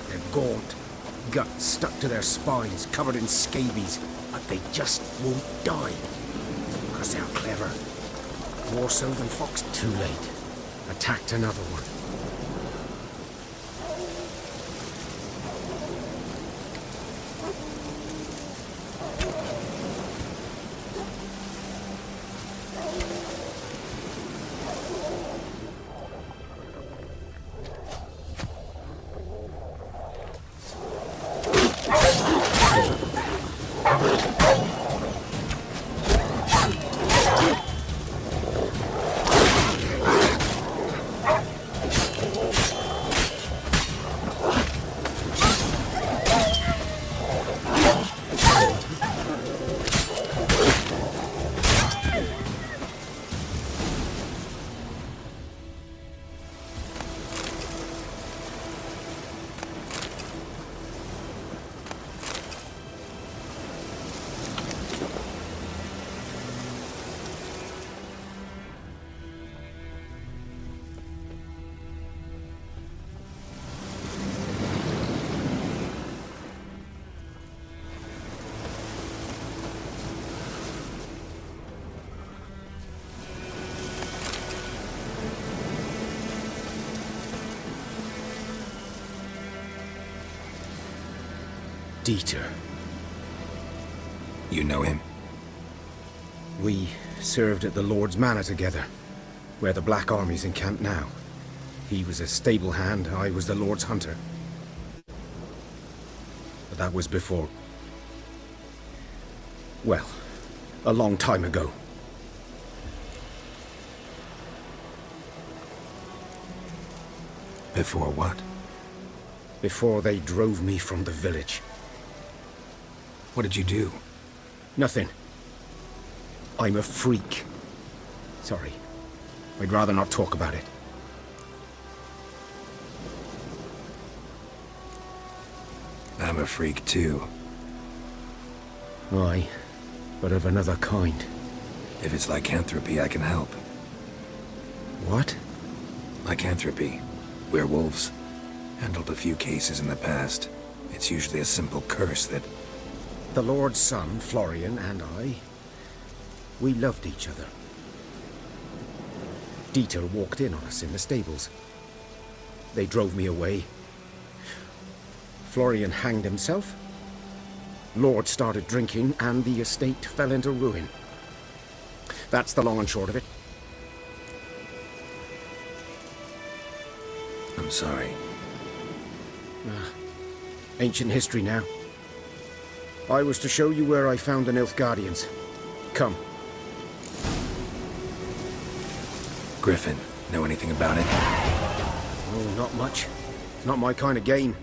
They're gaunt, guts stuck to their spines, covered in scabies, but they just won't die. Because they're clever. More so than fox. Too late. Attacked another one. Dieter. You know him? We served at the Lord's Manor together, where the Black Army's encamped now. He was a stable hand, I was the Lord's hunter. But that was before... well, a long time ago. Before what? Before they drove me from the village. What did you do? Nothing. I'm a freak. Sorry. I'd rather not talk about it. I'm a freak too. Aye, but of another kind. If it's lycanthropy, I can help. What? Lycanthropy. Werewolves. Handled a few cases in the past. It's usually a simple curse that... The Lord's son, Florian, and I... we loved each other. Dieter walked in on us in the stables. They drove me away. Florian hanged himself. Lord started drinking, and the estate fell into ruin. That's the long and short of it. I'm sorry. Ancient history now. I was to show you where I found the Nilfgaardians. Come. Griffin, know anything about it? Oh, not much. Not my kind of game.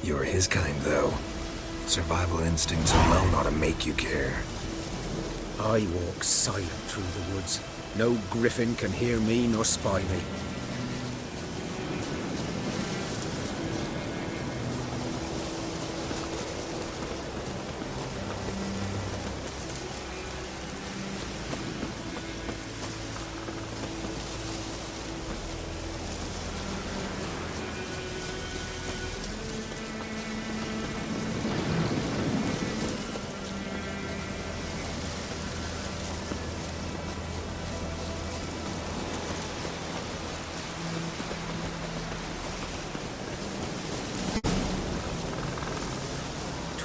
You're his kind, though. Survival instincts alone ought to make you care. I walk silent through the woods. No griffin can hear me nor spy me.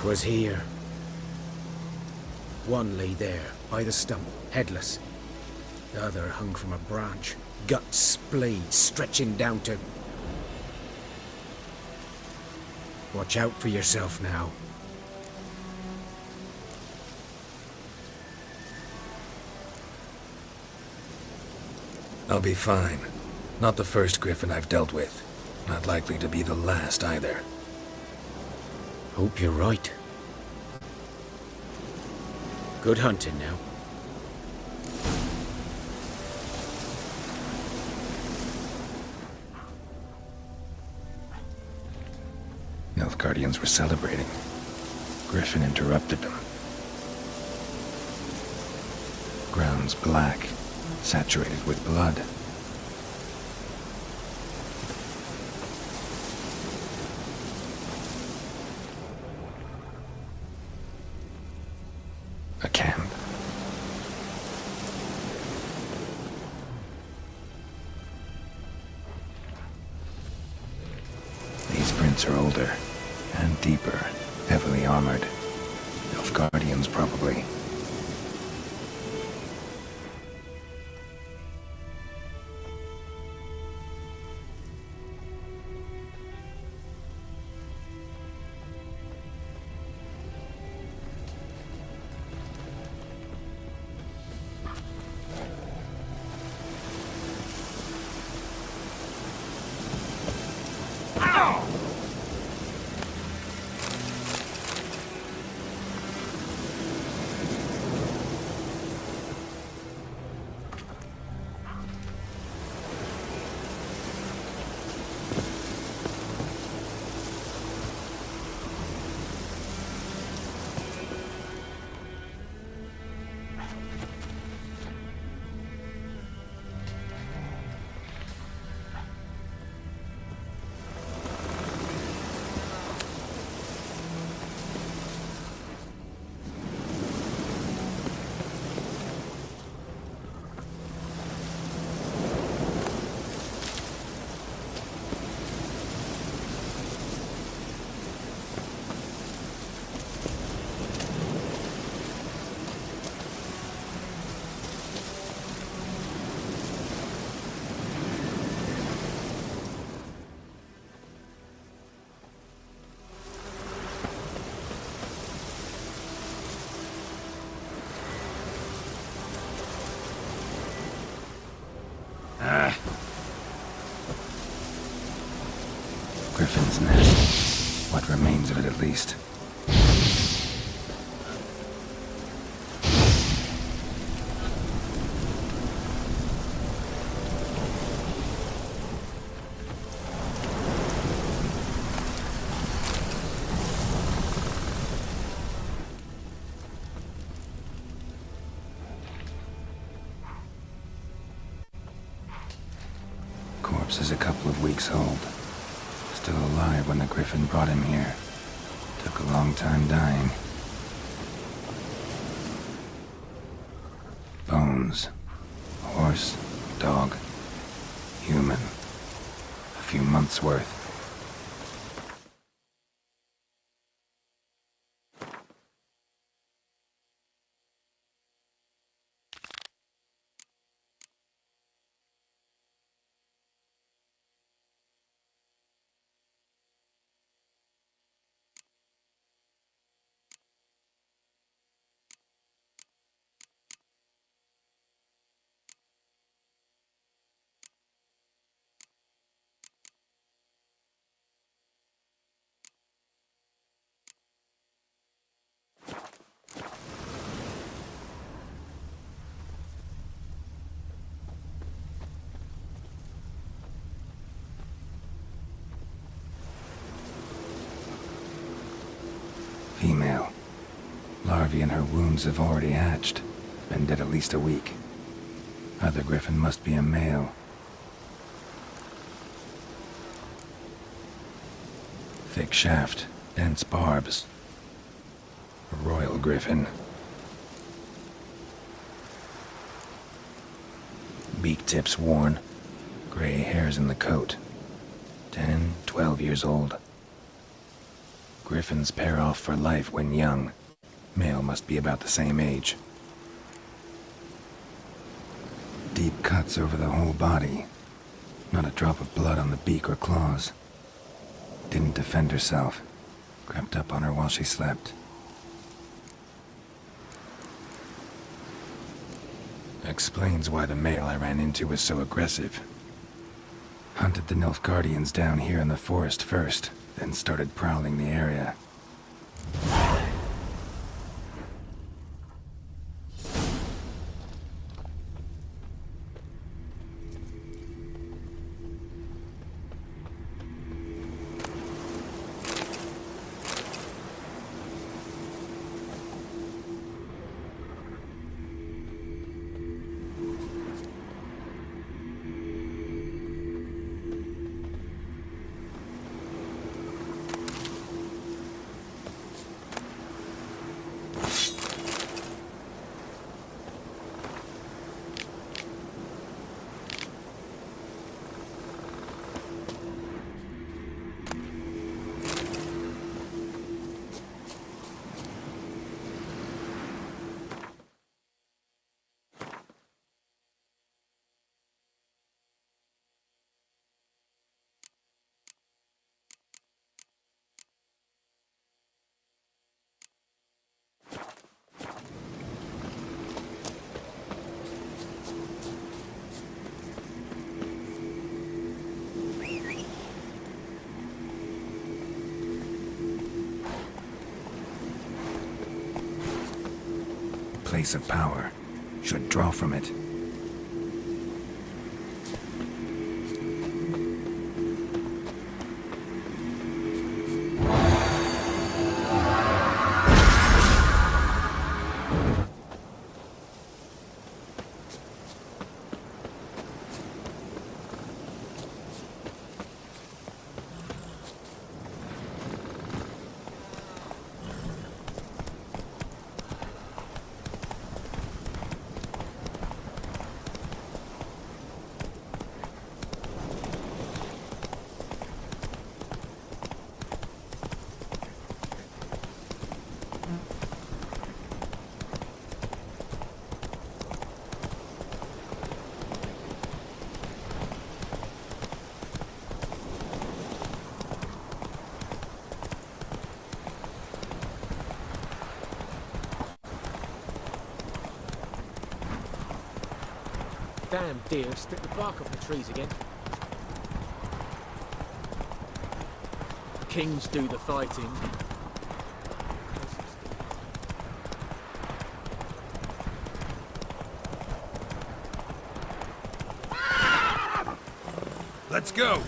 'Twas here. One lay there, by the stump, headless. The other hung from a branch, guts splayed, stretching down to... Watch out for yourself now. I'll be fine. Not the first Griffin I've dealt with. Not likely to be the last either. Hope you're right. Good hunting now. Nilfgaardians were celebrating. Griffin interrupted them. Ground's black, saturated with blood. A camp. These prints are older and deeper, heavily armored. Nilfgaardians, probably. Griffin's nest. What remains of it, at least. Corpse is a couple of weeks old. Still alive when the Griffin brought him here. Took a long time dying. Bones. Horse, dog, human. A few months' worth. Female. Larvae in her wounds have already hatched. Been dead at least a week. Other Griffin must be a male. Thick shaft, dense barbs. A royal Griffin. Beak tips worn. Gray hairs in the coat. 10, 12 years old. Griffins pair off for life when young. Male must be about the same age. Deep cuts over the whole body. Not a drop of blood on the beak or claws. Didn't defend herself. Crept up on her while she slept. Explains why the male I ran into was so aggressive. Hunted the Nilfgaardians down here in the forest first, then started prowling the area. Place of power. Should draw from it. Damn deer have stripped the bark off the trees again. Kings do the fighting. Let's go!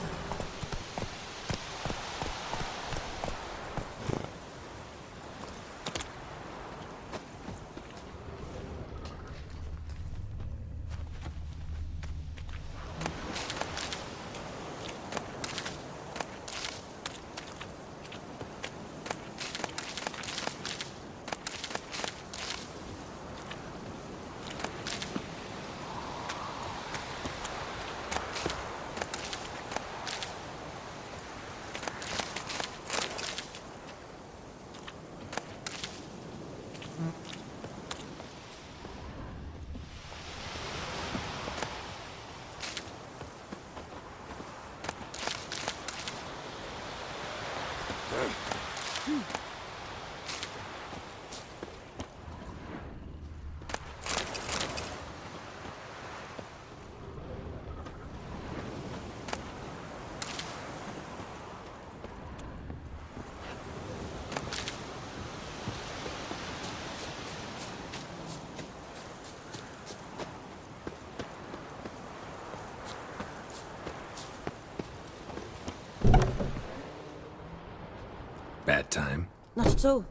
Bad time? Not at all.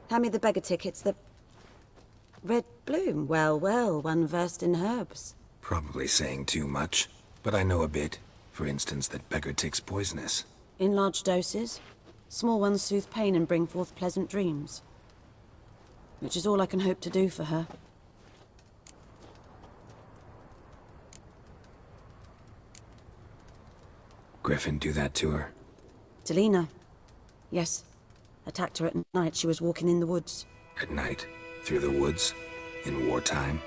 Hand me the beggar tickets, the... Red bloom. Well, well, one versed in herbs. Probably saying too much, but I know a bit. For instance, that beggar tick's poisonous. In large doses. Small ones soothe pain and bring forth pleasant dreams. Which is all I can hope to do for her. Griffin do that to her? Delina. Yes. Attacked her at night. She was walking in the woods. At night? Through the woods? In wartime?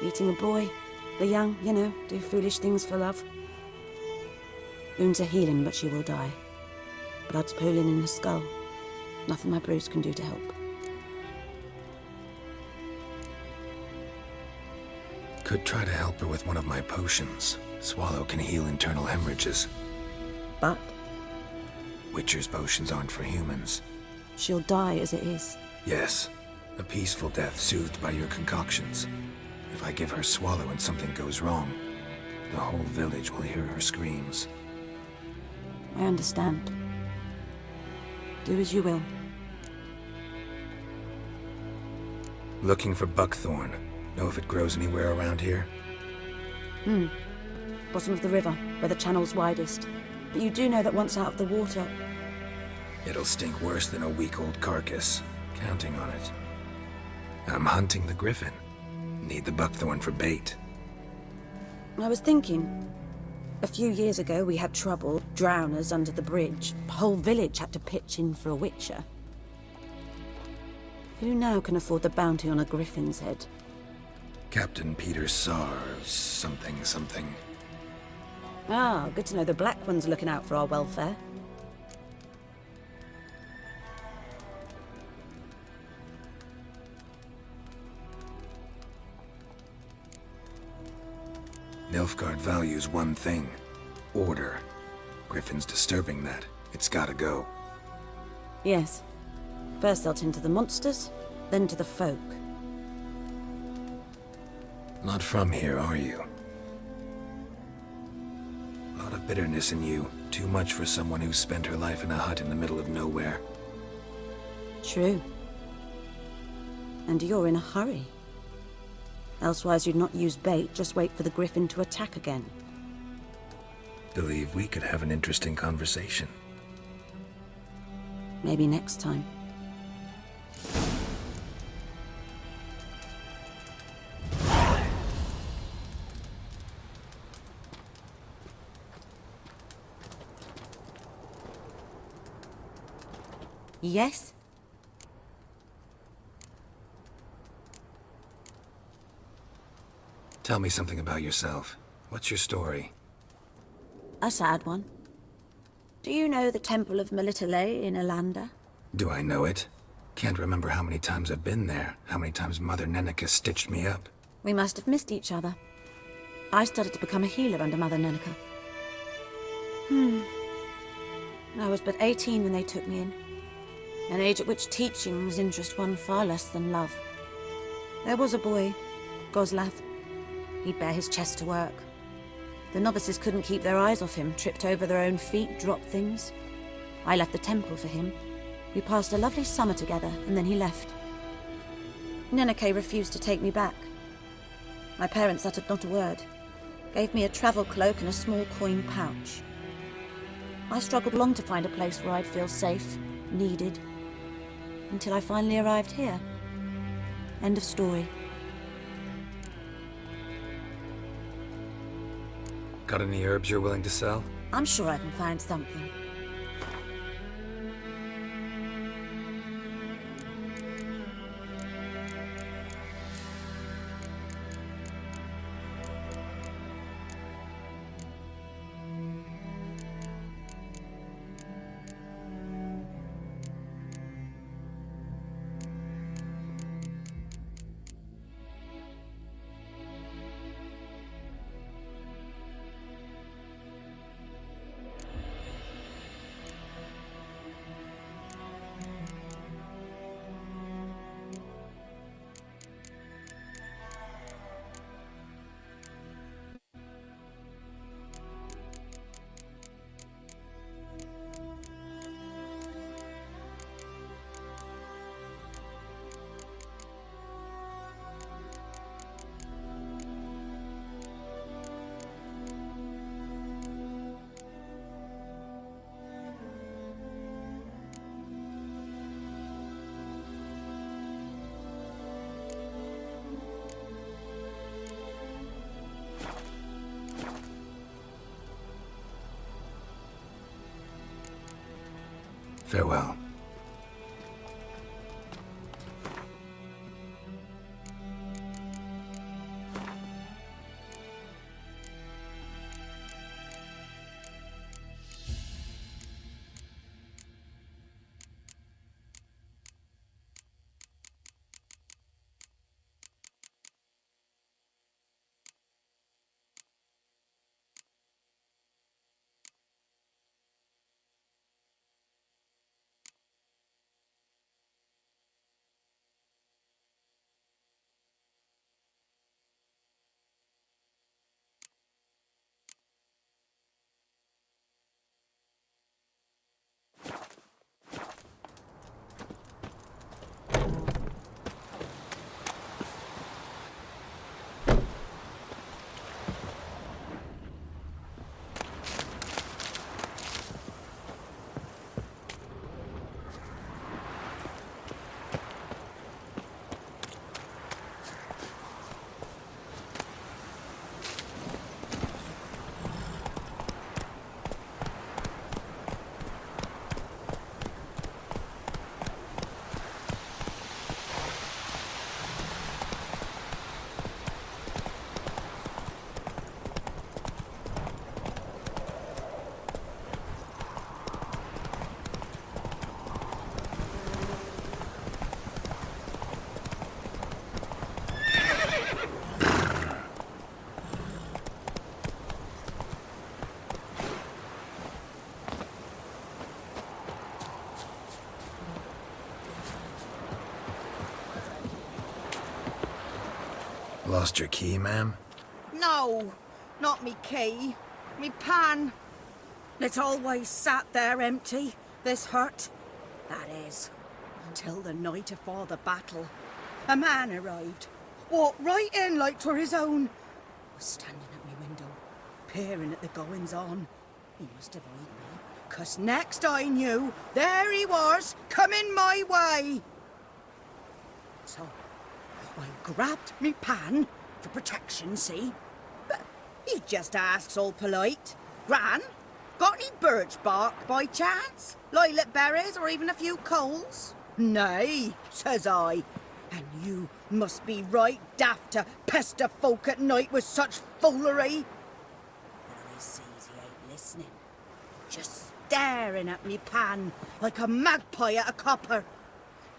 Meeting a boy. The young, you know, do foolish things for love. Wounds are healing, but she will die. Blood's pooling in her skull. Nothing my bruise can do to help. Could try to help her with one of my potions. Swallow can heal internal hemorrhages. But? Witcher's potions aren't for humans. She'll die as it is. Yes. A peaceful death soothed by your concoctions. If I give her Swallow and something goes wrong, the whole village will hear her screams. I understand. Do as you will. Looking for buckthorn. Know if it grows anywhere around here? Bottom of the river, where the channel's widest. But you do know that once out of the water... It'll stink worse than a week-old carcass. Counting on it. I'm hunting the griffin. Need the buckthorn for bait. I was thinking... A few years ago we had trouble, drowners under the bridge. The whole village had to pitch in for a witcher. Who now can afford the bounty on a griffin's head? Captain Peter Sar... something. Ah, good to know the Black One's looking out for our welfare. Nilfgaard values one thing. Order. Griffin's disturbing that. It's gotta go. Yes. First they'll tend to the monsters, then to the folk. Not from here, are you? A lot of bitterness in you. Too much for someone who spent her life in a hut in the middle of nowhere. True. And you're in a hurry. Elsewise you'd not use bait, just wait for the griffin to attack again. Believe we could have an interesting conversation. Maybe next time. Yes? Tell me something about yourself. What's your story? A sad one. Do you know the Temple of Melitele in Alanda? Do I know it? Can't remember how many times I've been there, how many times Mother Neneka stitched me up. We must have missed each other. I started to become a healer under Mother Neneka. I was but 18 when they took me in. An age at which teachings interest one far less than love. There was a boy, Goslav. He'd bare his chest to work. The novices couldn't keep their eyes off him, tripped over their own feet, dropped things. I left the temple for him. We passed a lovely summer together, and then he left. Neneke refused to take me back. My parents uttered not a word. Gave me a travel cloak and a small coin pouch. I struggled long to find a place where I'd feel safe, needed, until I finally arrived here. End of story. Got any herbs you're willing to sell? I'm sure I can find something. Farewell. Lost your key, ma'am? No, not me key. Me pan. It's always sat there empty, this hut. That is, until the night afore the battle. A man arrived, walked right in like 'twere his own. Was standing at me window, peering at the goings-on. He must have eyed me, 'cause next I knew, there he was, coming my way. So, I grabbed me pan, for protection, see? But he just asks all polite, Gran, got any birch bark by chance? Lilac berries or even a few coals? Nay, says I. And you must be right daft to pester folk at night with such foolery. But I sees he ain't listening. Just staring at me pan like a magpie at a copper.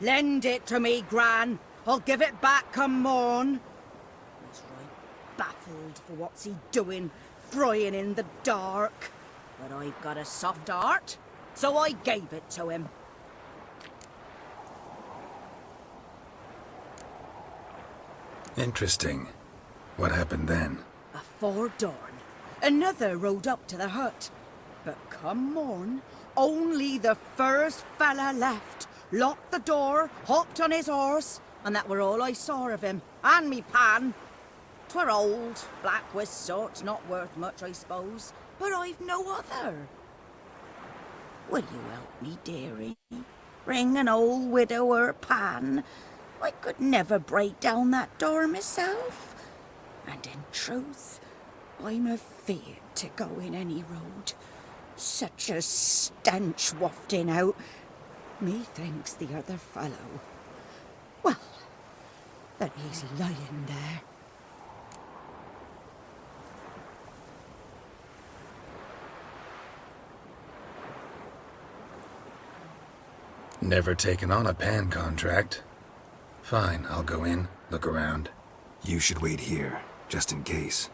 Lend it to me, Gran. I'll give it back come morn. He's right baffled for what's he doing, frying in the dark. But I've got a soft heart, so I gave it to him. Interesting. What happened then? Afore dawn, another rode up to the hut. But come morn, only the first fella left, locked the door, hopped on his horse, and that were all I saw of him, and me pan. 'Twere old, black with soot, not worth much, I suppose, but I've no other. Will you help me, dearie? Bring an old widower pan. I could never break down that door myself. And in truth, I'm afeard to go in any road. Such a stench wafting out. Methinks the other fellow, well, that he's lying there. Never taken on a pan contract. Fine, I'll go in, look around. You should wait here, just in case.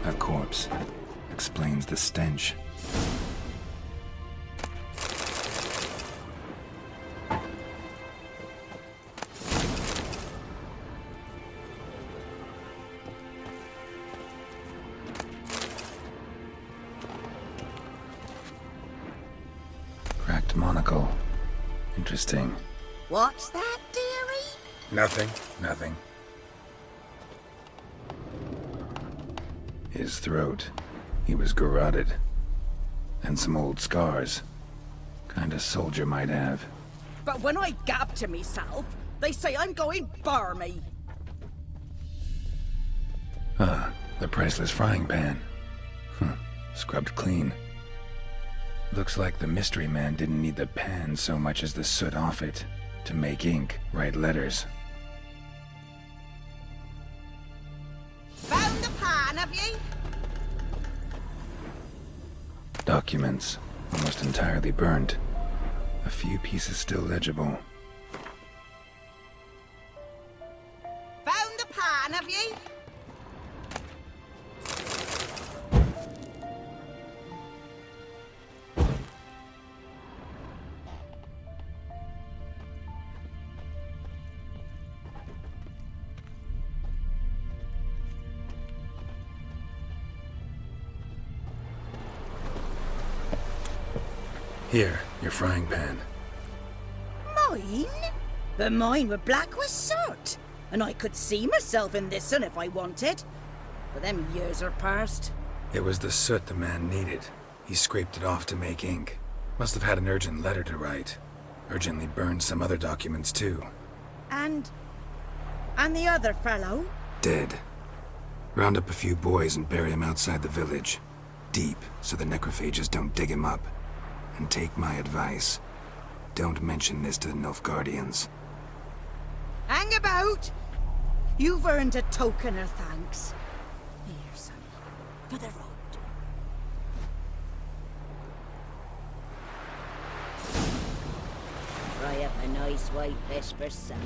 A corpse. Explains the stench. Cracked monocle. Interesting. What's that, dearie? Nothing. Nothing. His throat. He was garroted. And some old scars. Kinda soldier might have. But when I gab to myself, they say I'm going barmy. Ah, the priceless frying pan. Scrubbed clean. Looks like the mystery man didn't need the pan so much as the soot off it. To make ink, write letters. Found the pan, have ye? Documents. Almost entirely burnt. A few pieces still legible. Found the pan, have ye? Here, your frying pan. Mine? But mine were black with soot, and I could see myself in this one if I wanted. But them years are past. It was the soot the man needed. He scraped it off to make ink. Must have had an urgent letter to write. Urgently burned some other documents too. And the other fellow? Dead. Round up a few boys and bury him outside the village. Deep, so the necrophages don't dig him up. And take my advice. Don't mention this to the Nilfgaardians. Hang about! You've earned a token of thanks. Here, sonny, for the road. Fry up a nice white vest for supper.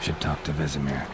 Should talk to Vesemir.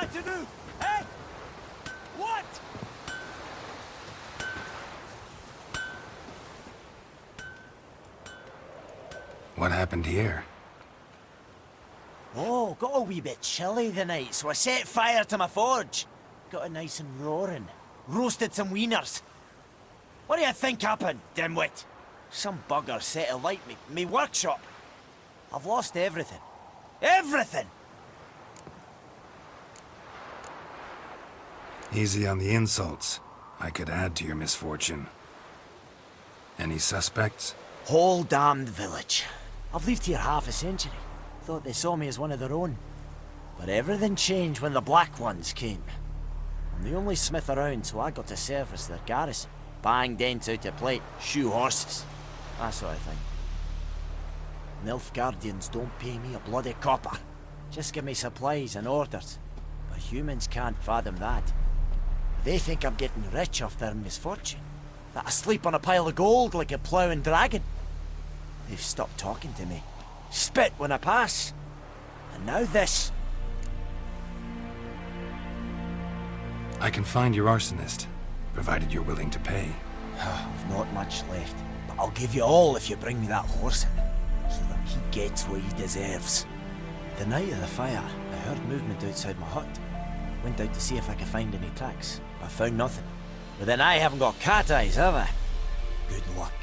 what to do? Eh? What? What happened here? Oh, got a wee bit chilly the night, so I set fire to my forge. Got it nice and roaring. Roasted some wieners. What do you think happened, dimwit? Some bugger set alight me workshop. I've lost everything. Everything! Easy on the insults. I could add to your misfortune. Any suspects? Whole damned village. I've lived here half a century. Thought they saw me as one of their own. But everything changed when the Black Ones came. I'm the only smith around, so I got to service their garrison. Bang dents out of plate, shoe horses. That sort of thing. Nilfgaardians don't pay me a bloody copper. Just give me supplies and orders. But humans can't fathom that. They think I'm getting rich off their misfortune. That I sleep on a pile of gold like a ploughing dragon. They've stopped talking to me. Spit when I pass. And now this. I can find your arsonist, provided you're willing to pay. I've not much left, but I'll give you all if you bring me that horse in, so that he gets what he deserves. The night of the fire, I heard movement outside my hut. Went out to see if I could find any tracks, but found nothing. But then I haven't got cat eyes, have I? Good luck.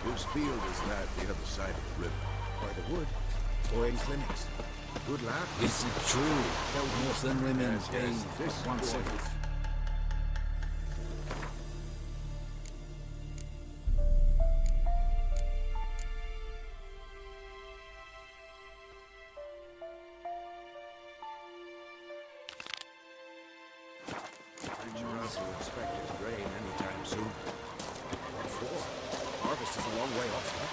Whose field is that the other side of the river? By the wood, or in clinics. Good lad. Is it true? Northern women bathe once a week. Also expected to rain anytime soon. What for? Harvest is a long way off, huh?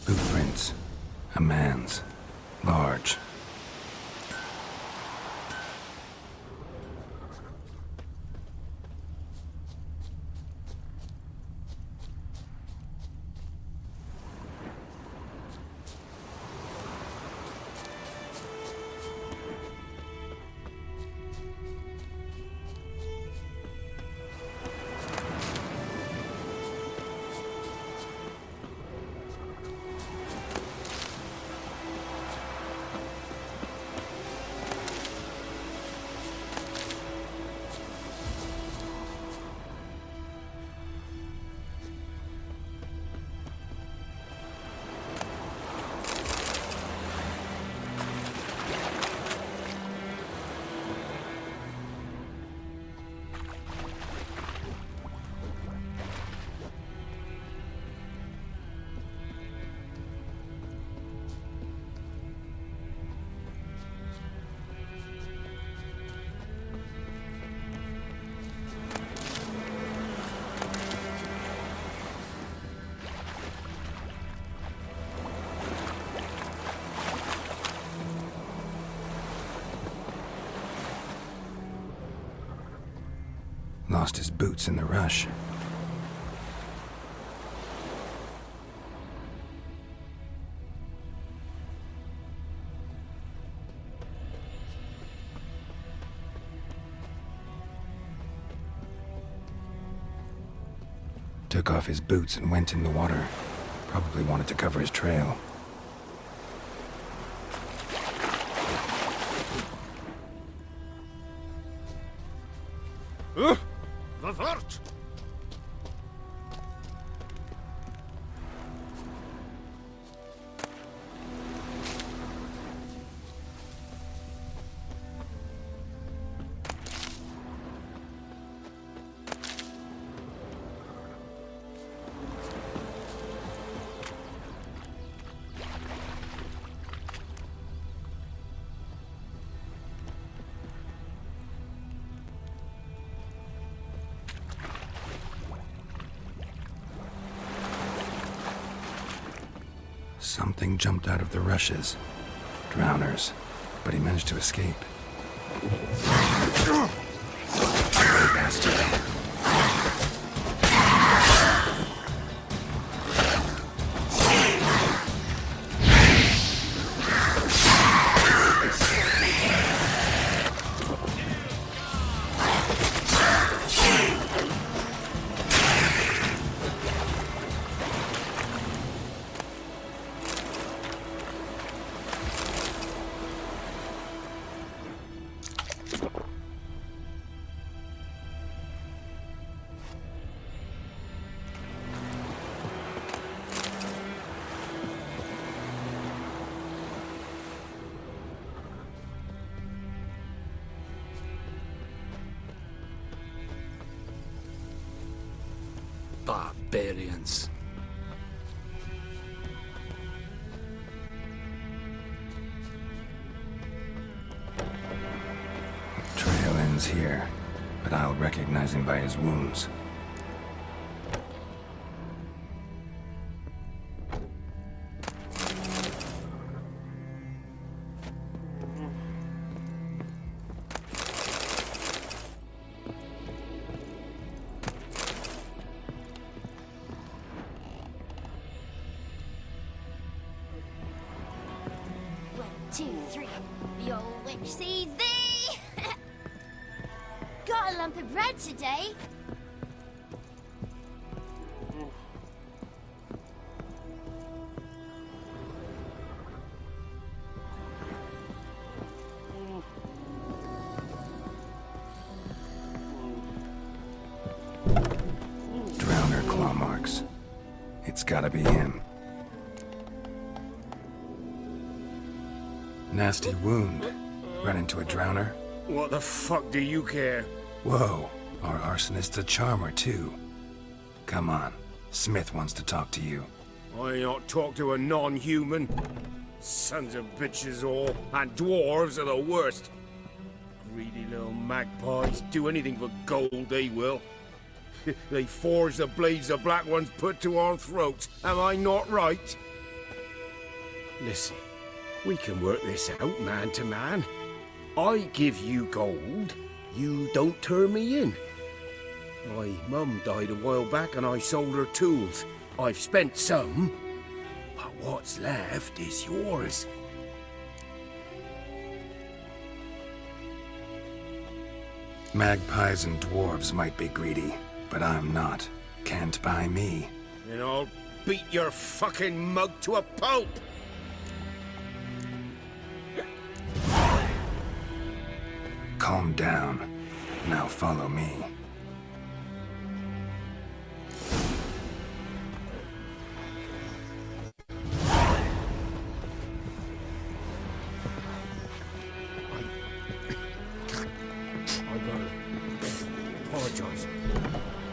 Footprints. A man's. Large. Lost his boots in the rush. Took off his boots and went in the water. Probably wanted to cover his trail. Verwart! Something jumped out of the rushes. Drowners. But he managed to escape. Bastard. Barbarians. Trail ends here, but I'll recognize him by his wounds. Today. Drowner claw marks. It's gotta be him. Nasty wound. Run into a drowner? What the fuck do you care? Whoa. Our arsonist's a charmer, too. Come on. Smith wants to talk to you. I not talk to a non-human. Sons of bitches all, and dwarves are the worst. Greedy little magpies do anything for gold, they will. They forge the blades the black ones put to our throats. Am I not right? Listen, we can work this out man to man. I give you gold, you don't turn me in. My mum died a while back and I sold her tools. I've spent some, but what's left is yours. Magpies and dwarves might be greedy, but I'm not. Can't buy me. Then I'll beat your fucking mug to a pulp! Calm down. Now follow me.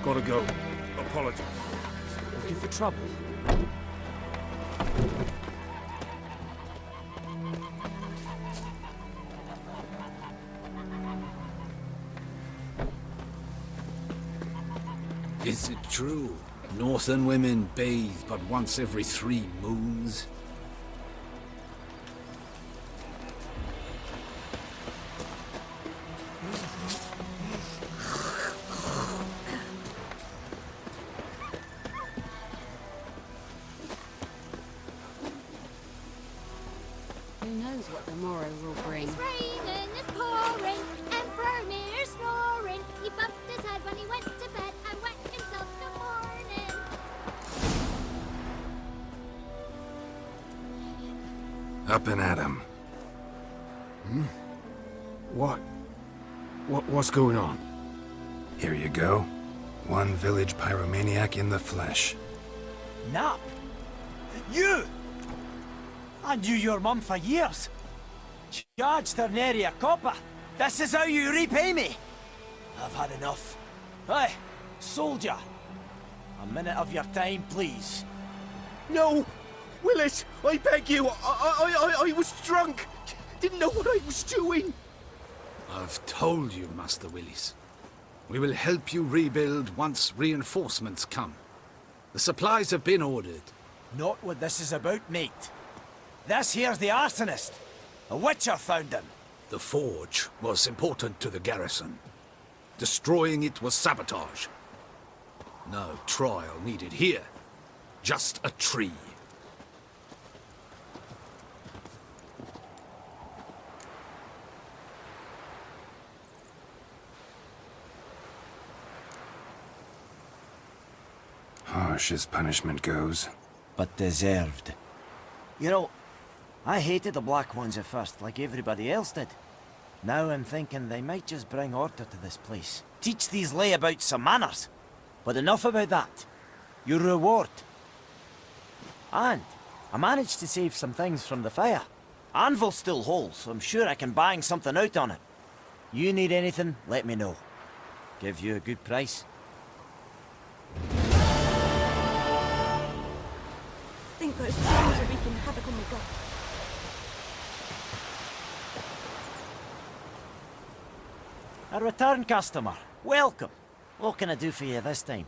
Gotta go. Apologize. Looking for trouble? Is it true? Northern women bathe but once every 3 moons? Who knows what the morrow will bring? It's raining, it's pouring, Emperor Mir snoring. He bumped his head when he went to bed and wet himself till morning. Up and at 'em. What's going on? Here you go. One village pyromaniac in the flesh. Nap? You! I knew your mum for years. Charged her nary a copper. This is how you repay me. I've had enough. Hey, soldier. A minute of your time, please. No! Willis, I beg you! I was drunk! Didn't know what I was doing! I've told you, Master Willis. We will help you rebuild once reinforcements come. The supplies have been ordered. Not what this is about, mate. This here's the arsonist. A witcher found him. The forge was important to the garrison. Destroying it was sabotage. No trial needed here. Just a tree. Harsh as punishment goes. But deserved. You know, I hated the Black Ones at first, like everybody else did. Now I'm thinking they might just bring order to this place. Teach these layabouts some manners. But enough about that. Your reward. And I managed to save some things from the fire. Anvil's still whole, so I'm sure I can bang something out on it. You need anything, let me know. Give you a good price. I think those flames are wreaking havoc on the god. A return customer. Welcome. What can I do for you this time?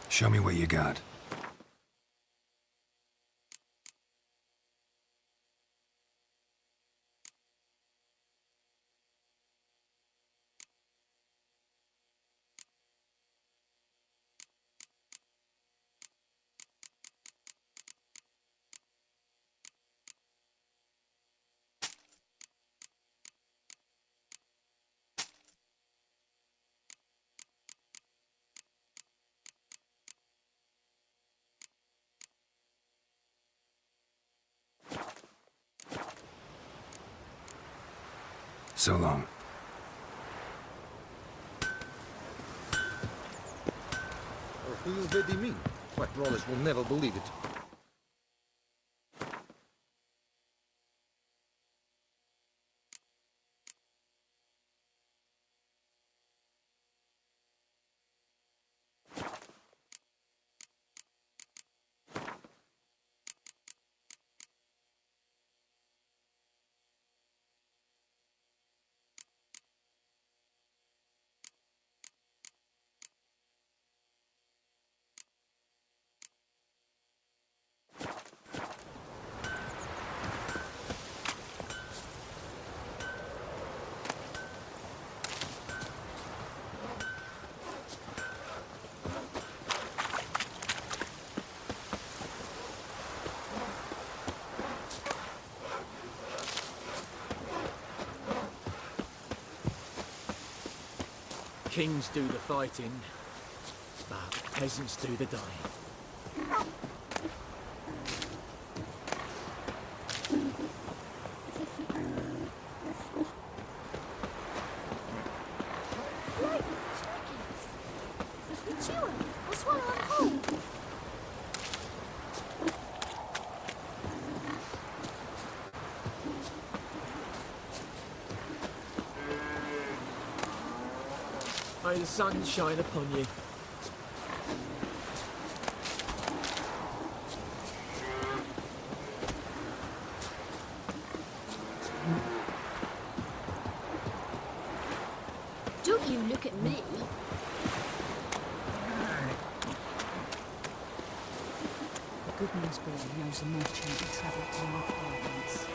Show me what you got. So long. Who you really mean? My brothers will never believe it. Kings do the fighting, but peasants do the dying. May the sun shine upon you. Don't you look at me. The good news boy knows a merchant who travelled to North Gardens.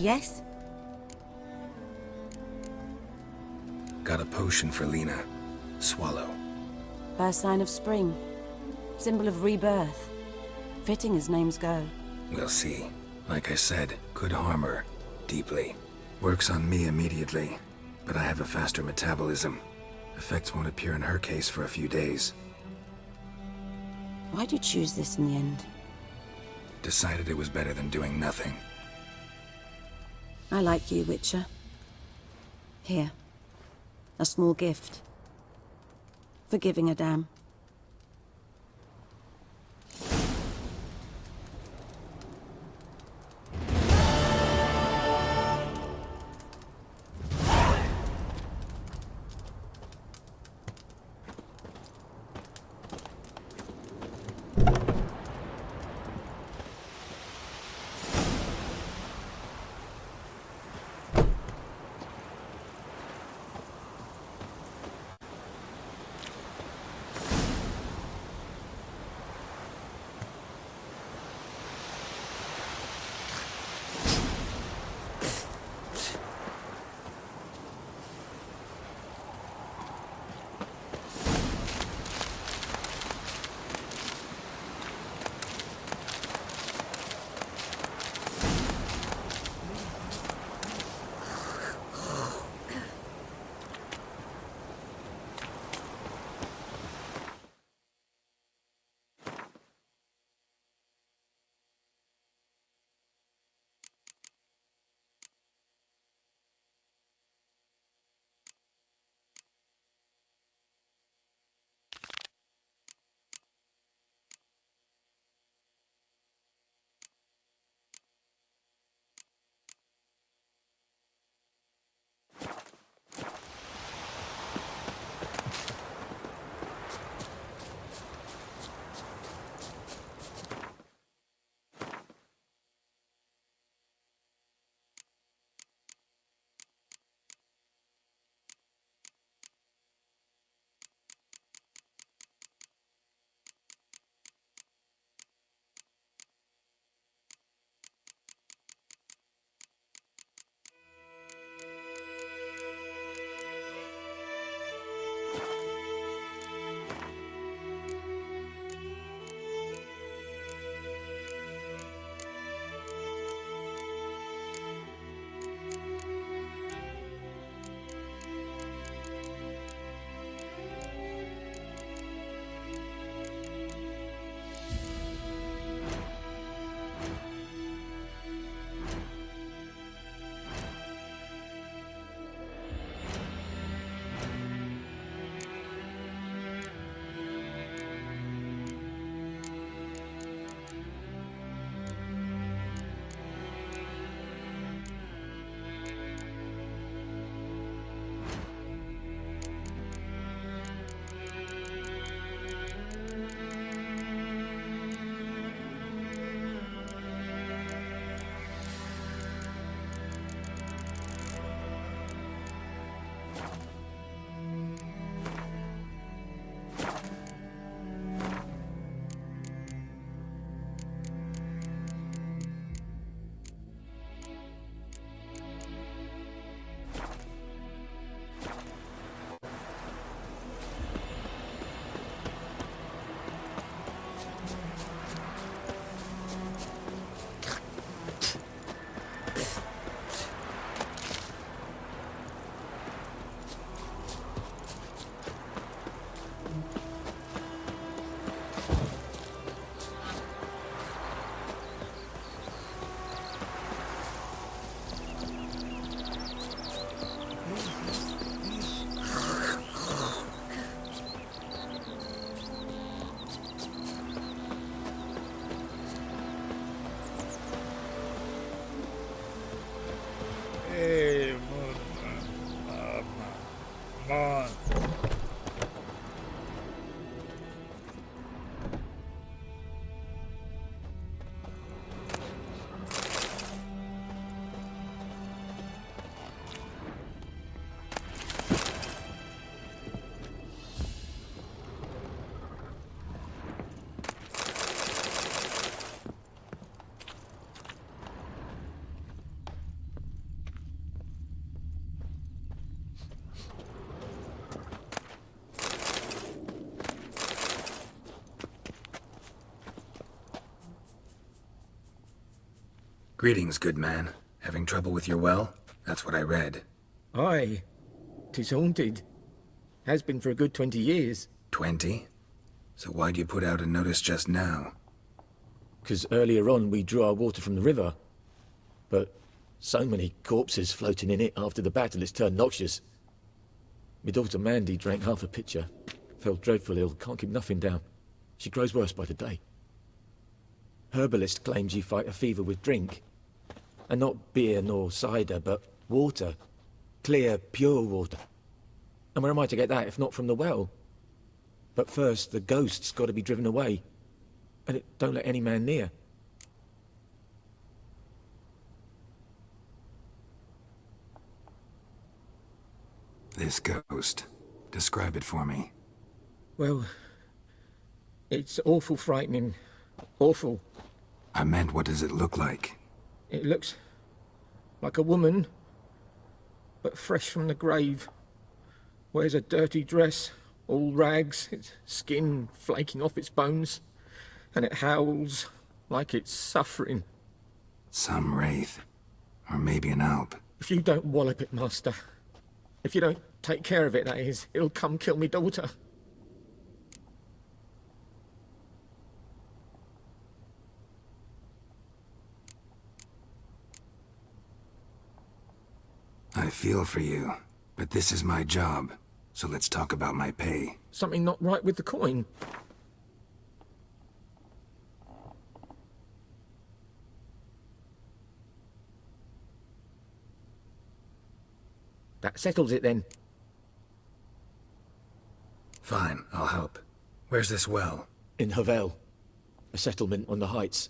Yes? Got a potion for Lena. Swallow. First sign of spring. Symbol of rebirth. Fitting as names go. We'll see. Like I said, could harm her. Deeply. Works on me immediately, but I have a faster metabolism. Effects won't appear in her case for a few days. Why'd you choose this in the end? Decided it was better than doing nothing. I like you, Witcher. Here. A small gift. For giving a damn. Greetings, good man. Having trouble with your well? That's what I read. Aye. 'Tis haunted. Has been for a good 20 years. 20? So why'd you put out a notice just now? 'Cause earlier on we drew our water from the river. But so many corpses floating in it after the battle it's turned noxious. My daughter Mandy drank half a pitcher. Fell dreadful ill, can't keep nothing down. She grows worse by the day. Herbalist claims you fight a fever with drink. And not beer nor cider, but water. Clear, pure water. And where am I to get that if not from the well? But first, the ghost's got to be driven away. And it don't let any man near. This ghost. Describe it for me. Well, it's awful frightening. Awful. I meant, what does it look like? It looks like a woman, but fresh from the grave. Wears a dirty dress, all rags, its skin flaking off its bones, and it howls like it's suffering. Some wraith. Or maybe an alp. If you don't wallop it, Master, if you don't take care of it, that is, it'll come kill me daughter. I feel for you, but this is my job, so let's talk about my pay. Something not right with the coin. That settles it then. Fine, I'll help. Where's this well? In Havel, a settlement on the heights.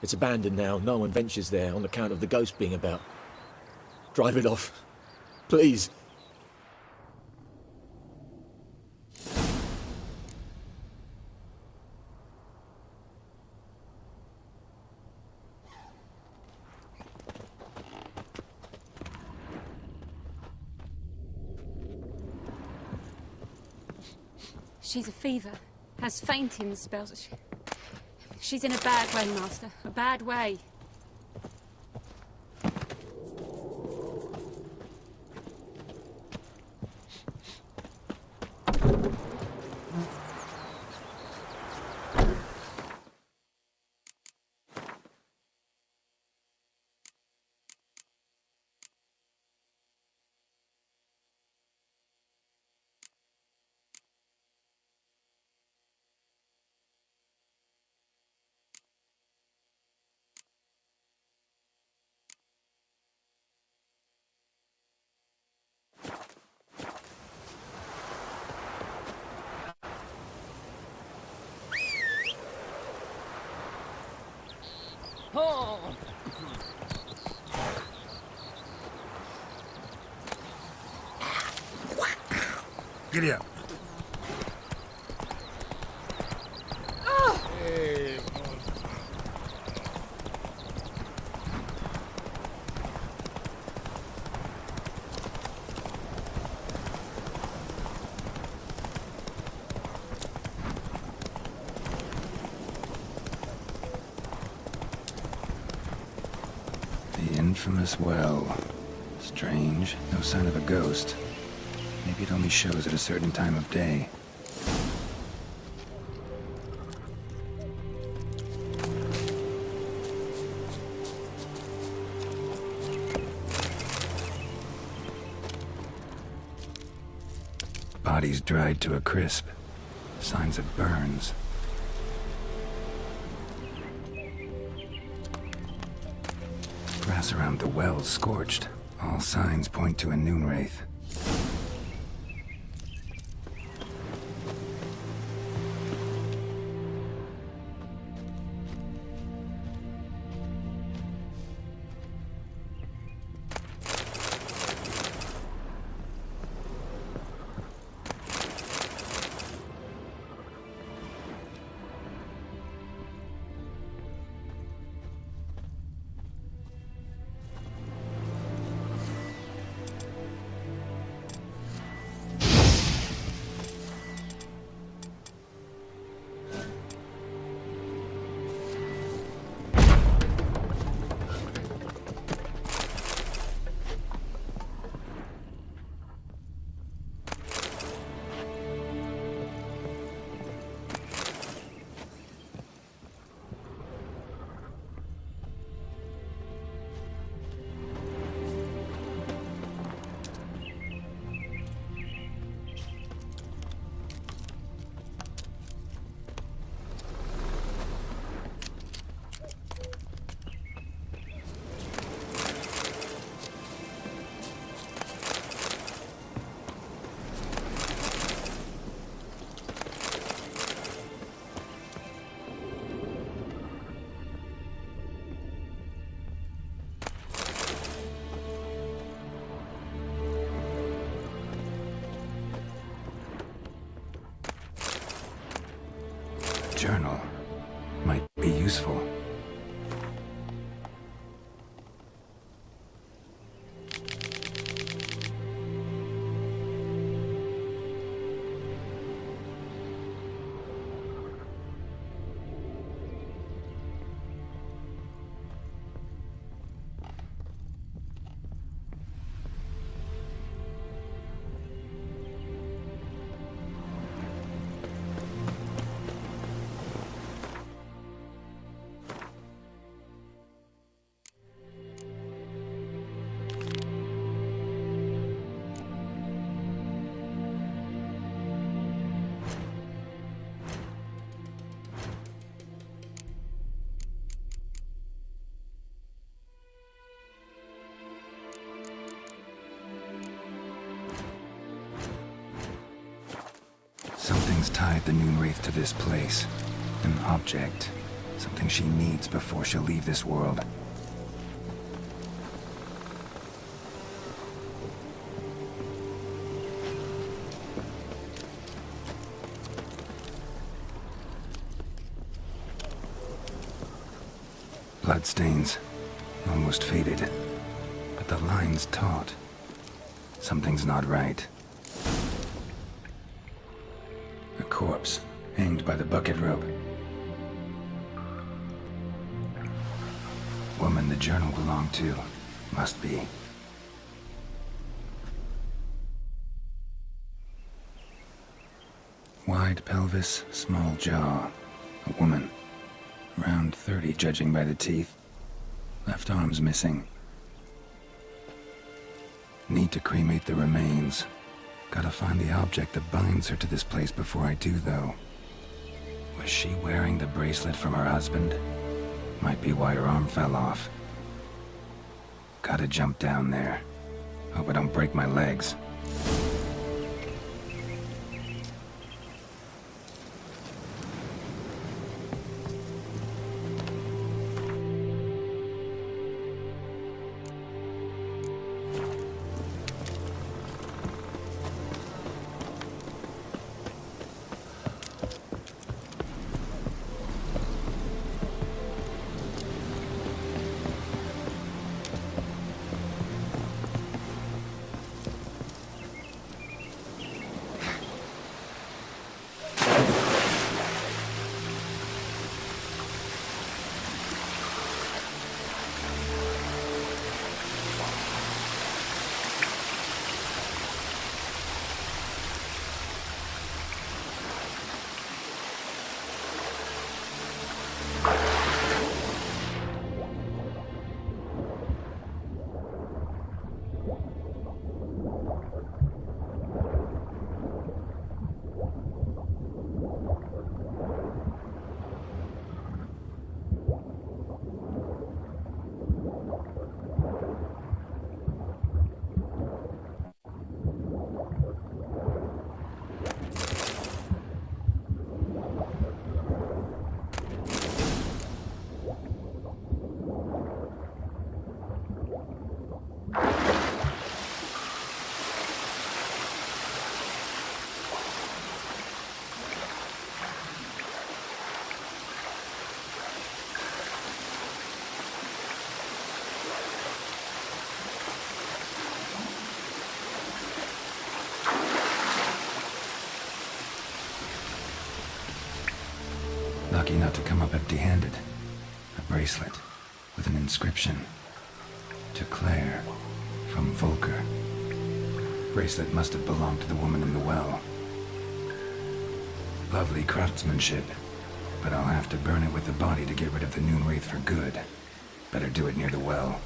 It's abandoned now, no one ventures there on account of the ghost being about. Drive it off, please. She's a fever, has fainting spells. She's in a bad way, Master, a bad way. Oh. Giddy up. The infamous well. Strange, no sign of a ghost. Maybe it only shows at a certain time of day. Body's dried to a crisp. Signs of burns. Grass around the well's scorched. All signs point to a noon wraith. might be useful. Something's tied the Noonwraith to this place. An object. Something she needs before she'll leave this world. Bloodstains. Almost faded. But the line's taut. Something's not right. A corpse, hanged by the bucket rope. Woman the journal belonged to. Must be. Wide pelvis, small jaw. A woman. Around 30, judging by the teeth. Left arm's missing. Need to cremate the remains. Gotta find the object that binds her to this place before I do, though. Was she wearing the bracelet from her husband? Might be why her arm fell off. Gotta jump down there. Hope I don't break my legs. Lucky not to come up empty-handed. A bracelet with an inscription. To Claire, from Volker. Bracelet must have belonged to the woman in the well. Lovely craftsmanship, but I'll have to burn it with the body to get rid of the Noonwraith for good. Better do it near the well.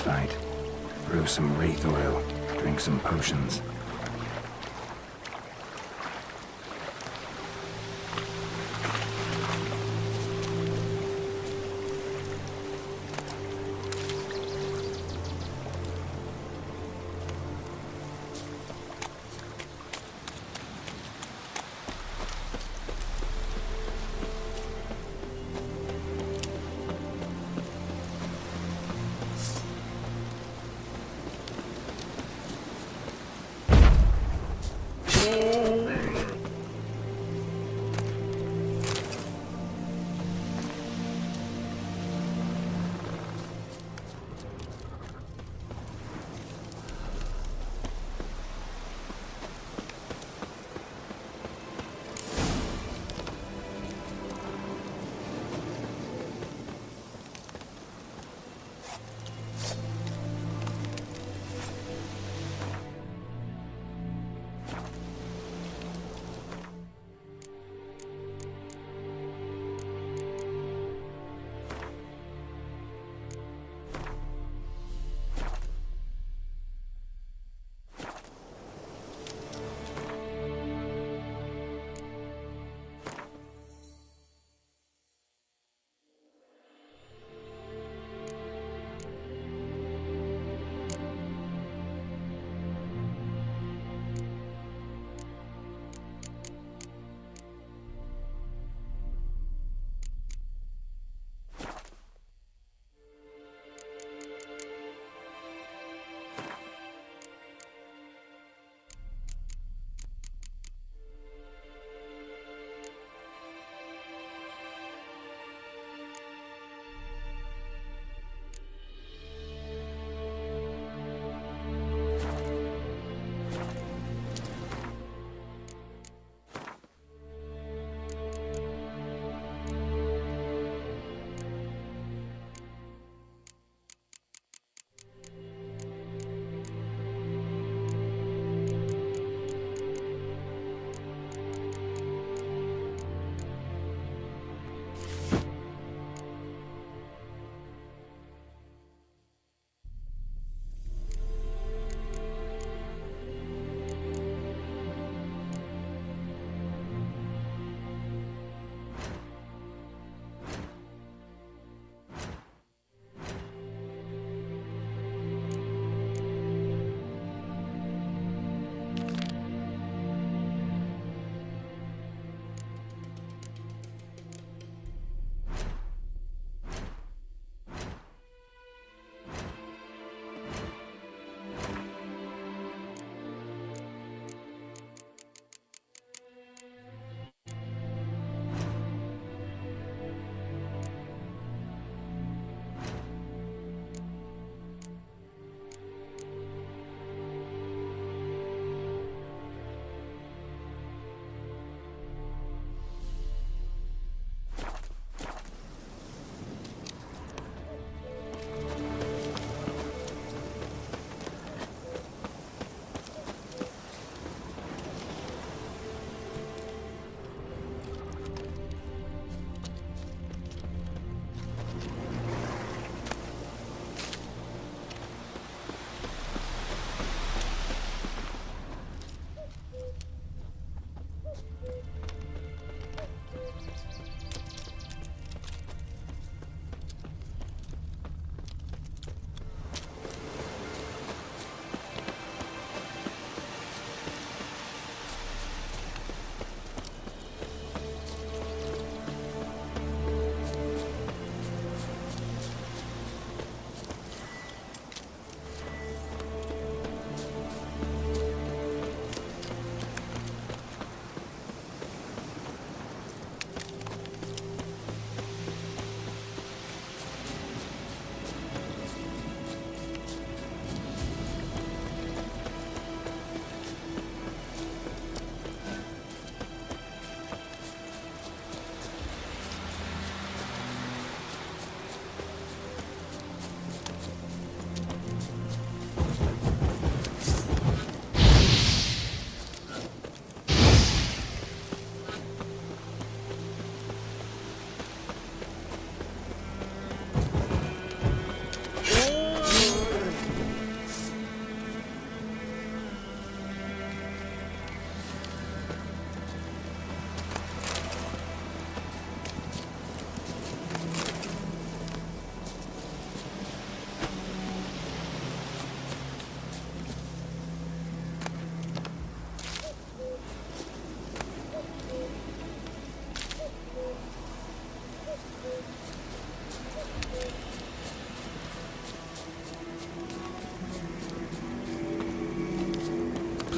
fight. Brew some wraith oil, drink some potions.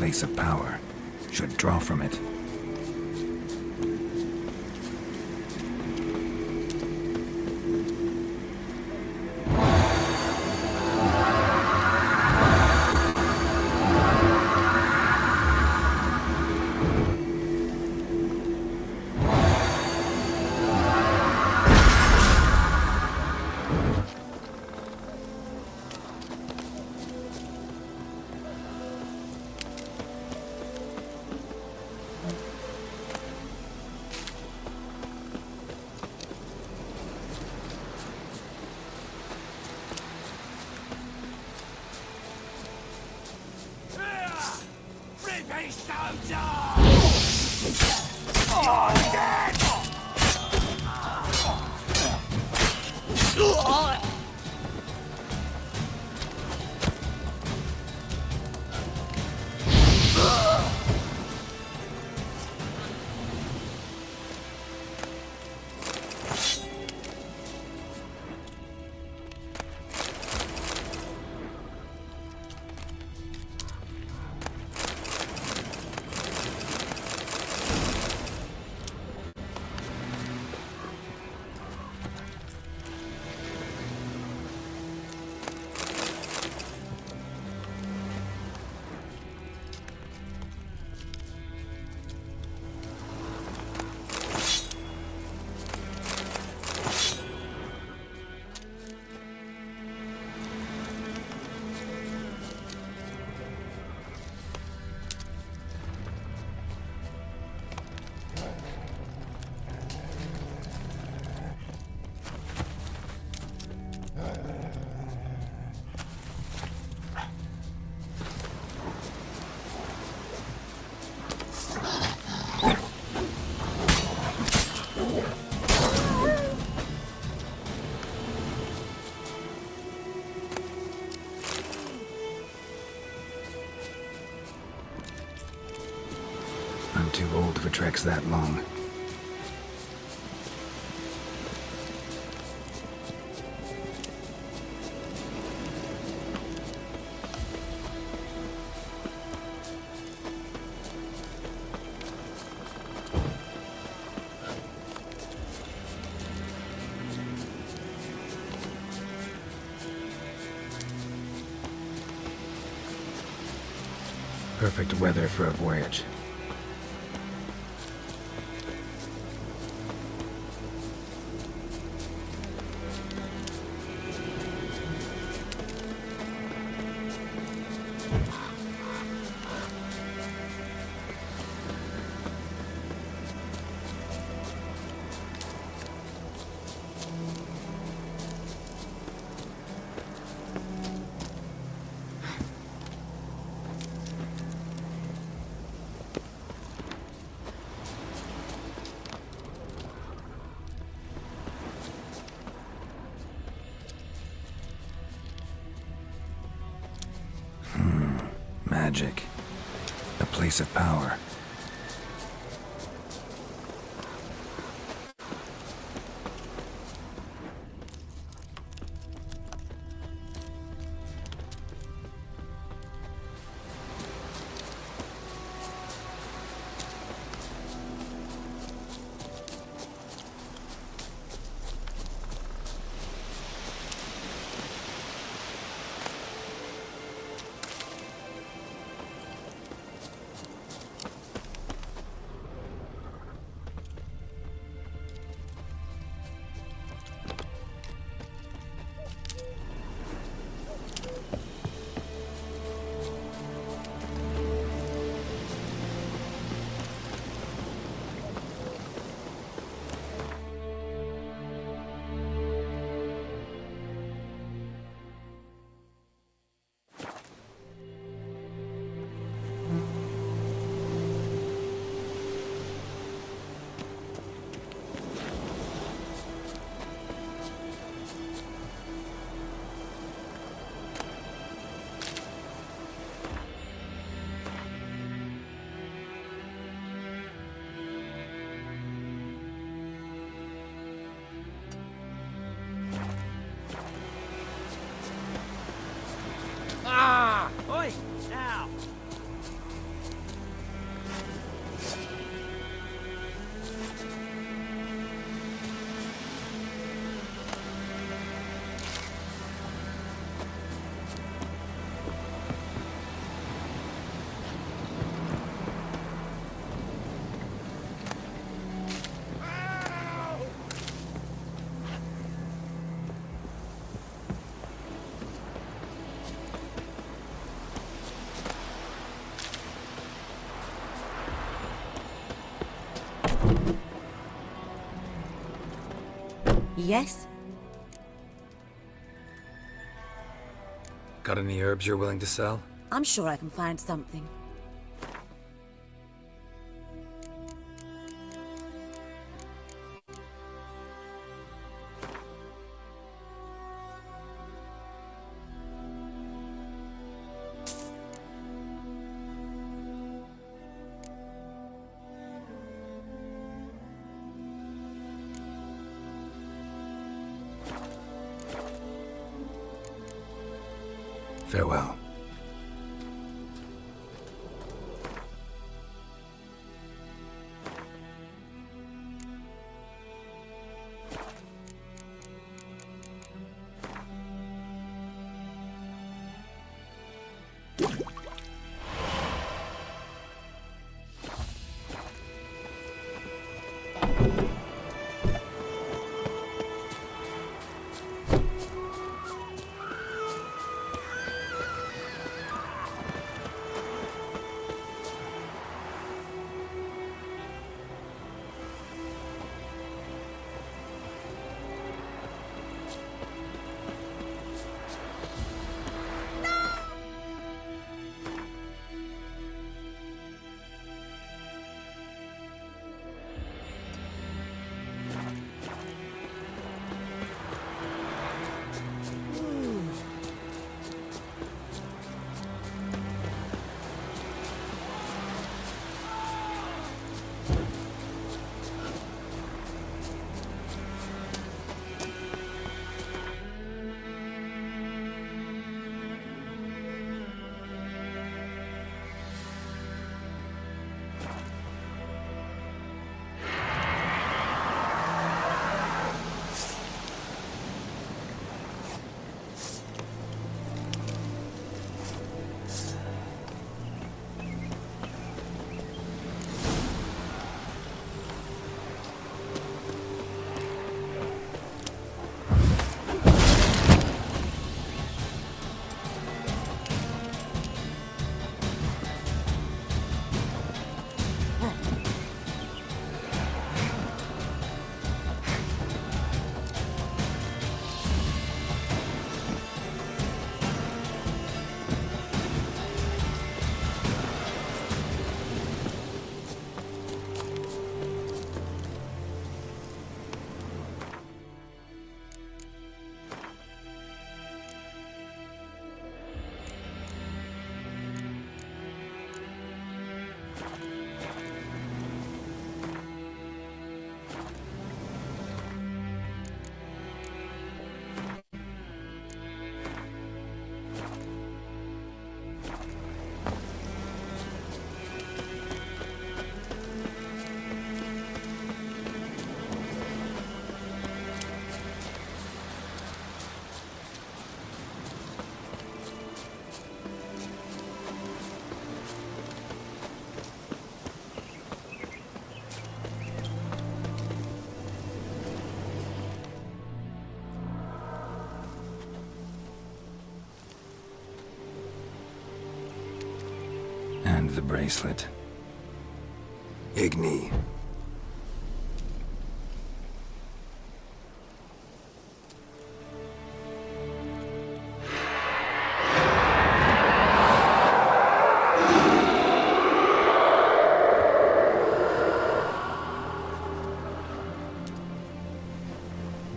place of power should draw from it. I'm too old for treks that long. Perfect weather for a voyage. Magic. A place of power. Yes? Got any herbs you're willing to sell? I'm sure I can find something. Farewell. And the bracelet. Igni.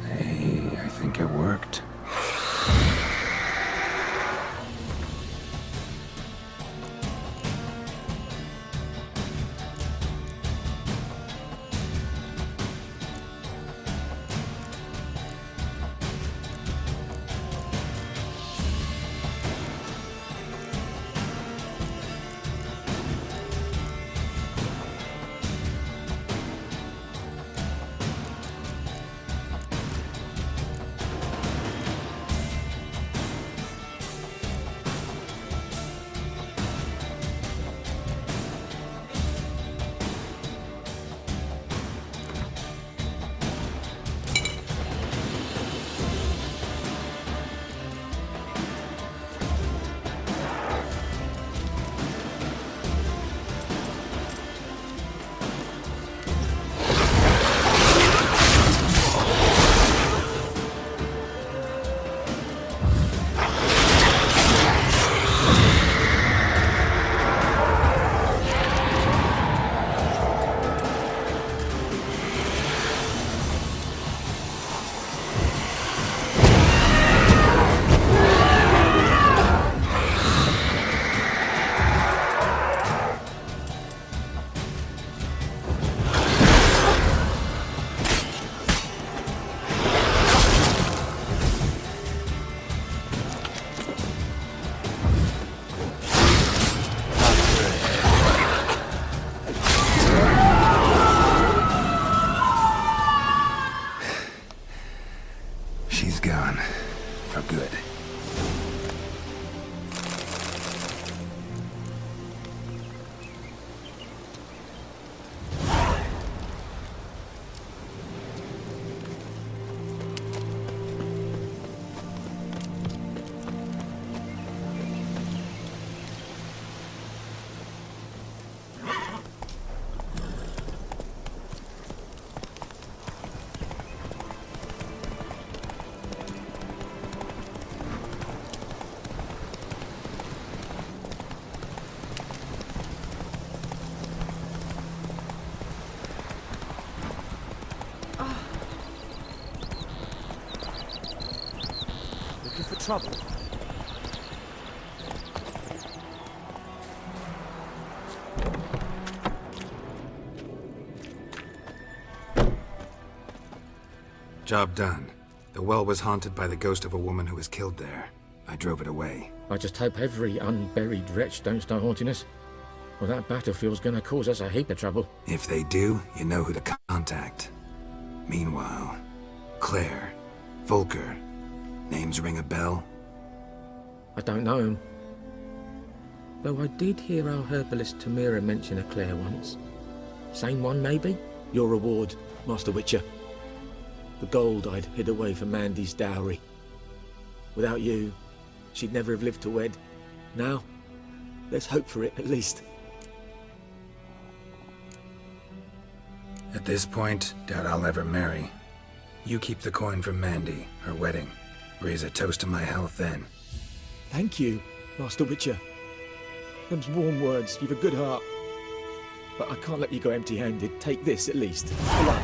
Hey, I think it worked. trouble. Job done. The well was haunted by the ghost of a woman who was killed there. I drove it away. I just hope every unburied wretch don't start haunting us. Well, that battlefield's gonna cause us a heap of trouble. If they do, you know who to contact. Meanwhile, Claire, Volker, names ring a bell? I don't know him. Though I did hear our herbalist Temera mention a Claire once. Same one, maybe? Your reward, Master Witcher. The gold I'd hid away for Mandy's dowry. Without you, she'd never have lived to wed. Now, let's hope for it, at least. At this point, doubt I'll ever marry. You keep the coin from Mandy, her wedding. Raise a toast to my health then. Thank you, Master Witcher. Them's warm words, you've a good heart. But I can't let you go empty-handed. Take this, at least. Good luck.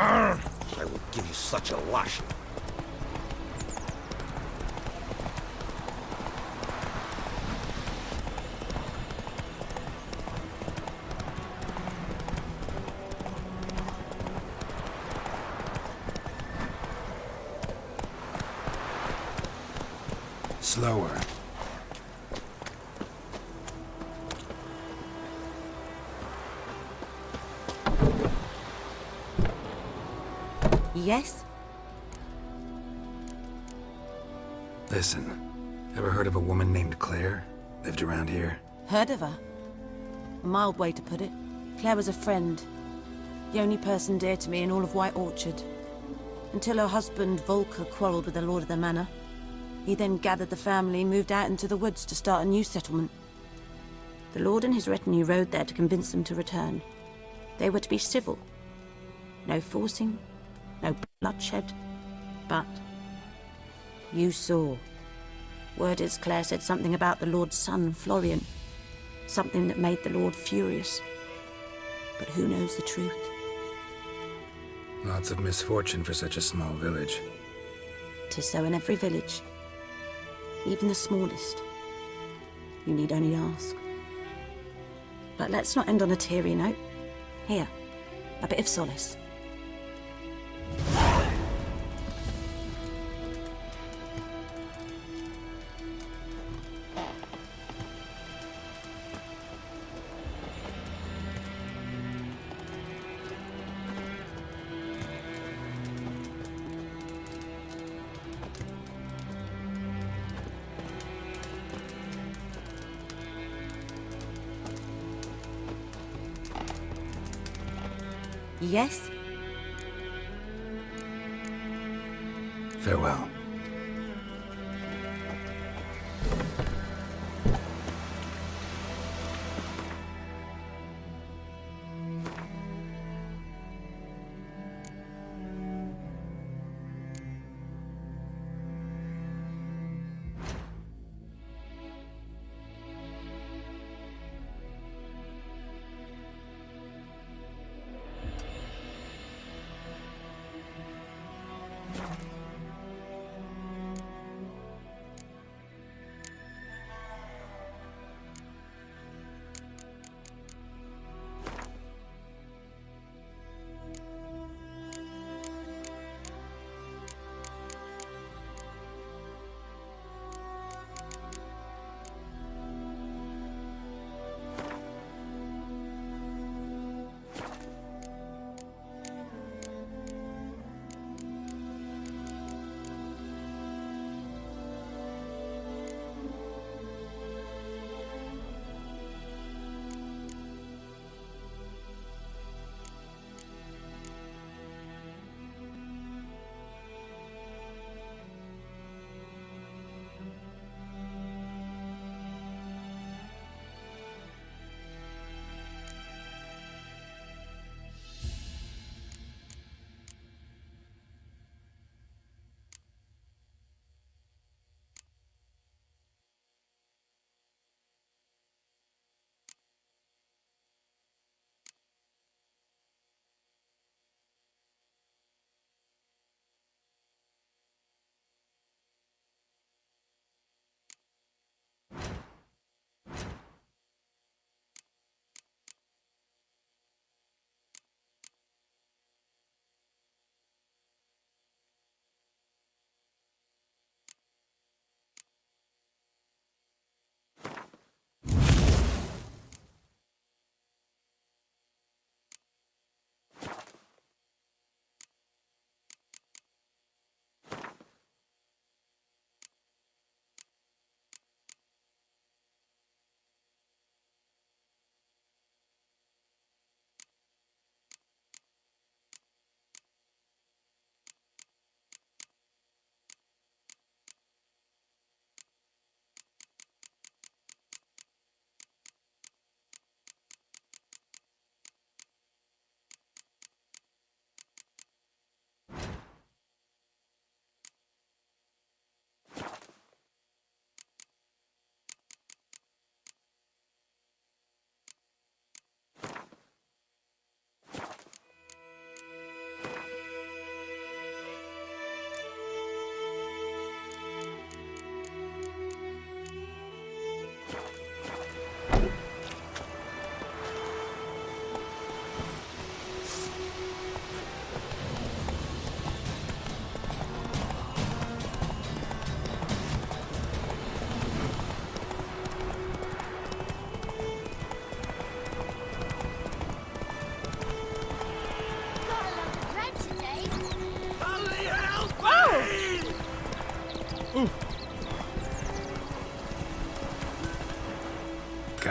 I will give you such a lashing. Slower. Yes? Listen, ever heard of a woman named Claire? Lived around here? Heard of her? A mild way to put it. Claire was a friend. The only person dear to me in all of White Orchard. Until her husband, Volker, quarreled with the lord of the manor. He then gathered the family and moved out into the woods to start a new settlement. The lord and his retinue rode there to convince them to return. They were to be civil. No forcing, no bloodshed, but you saw. Word is Claire said something about the Lord's son, Florian. Something that made the Lord furious. But who knows the truth? Lots of misfortune for such a small village. 'Tis so in every village. Even the smallest. You need only ask. But let's not end on a teary note. Here, a bit of solace. Yes? Farewell.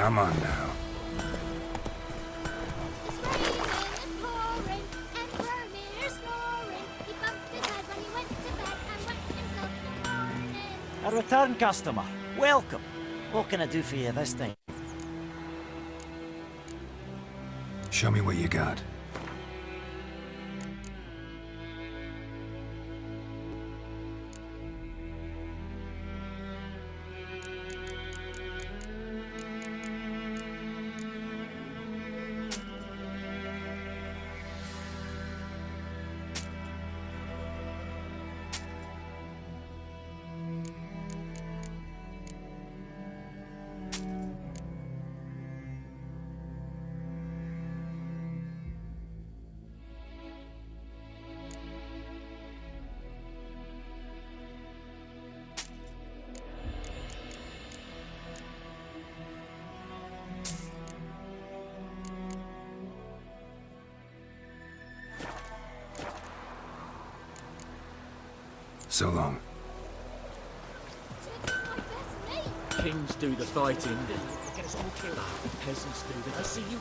Come on now. A return customer. Welcome. What can I do for you this time? Show me what you got. So long. Kings do the fighting. Get us all killed. Peasants do the... I see you...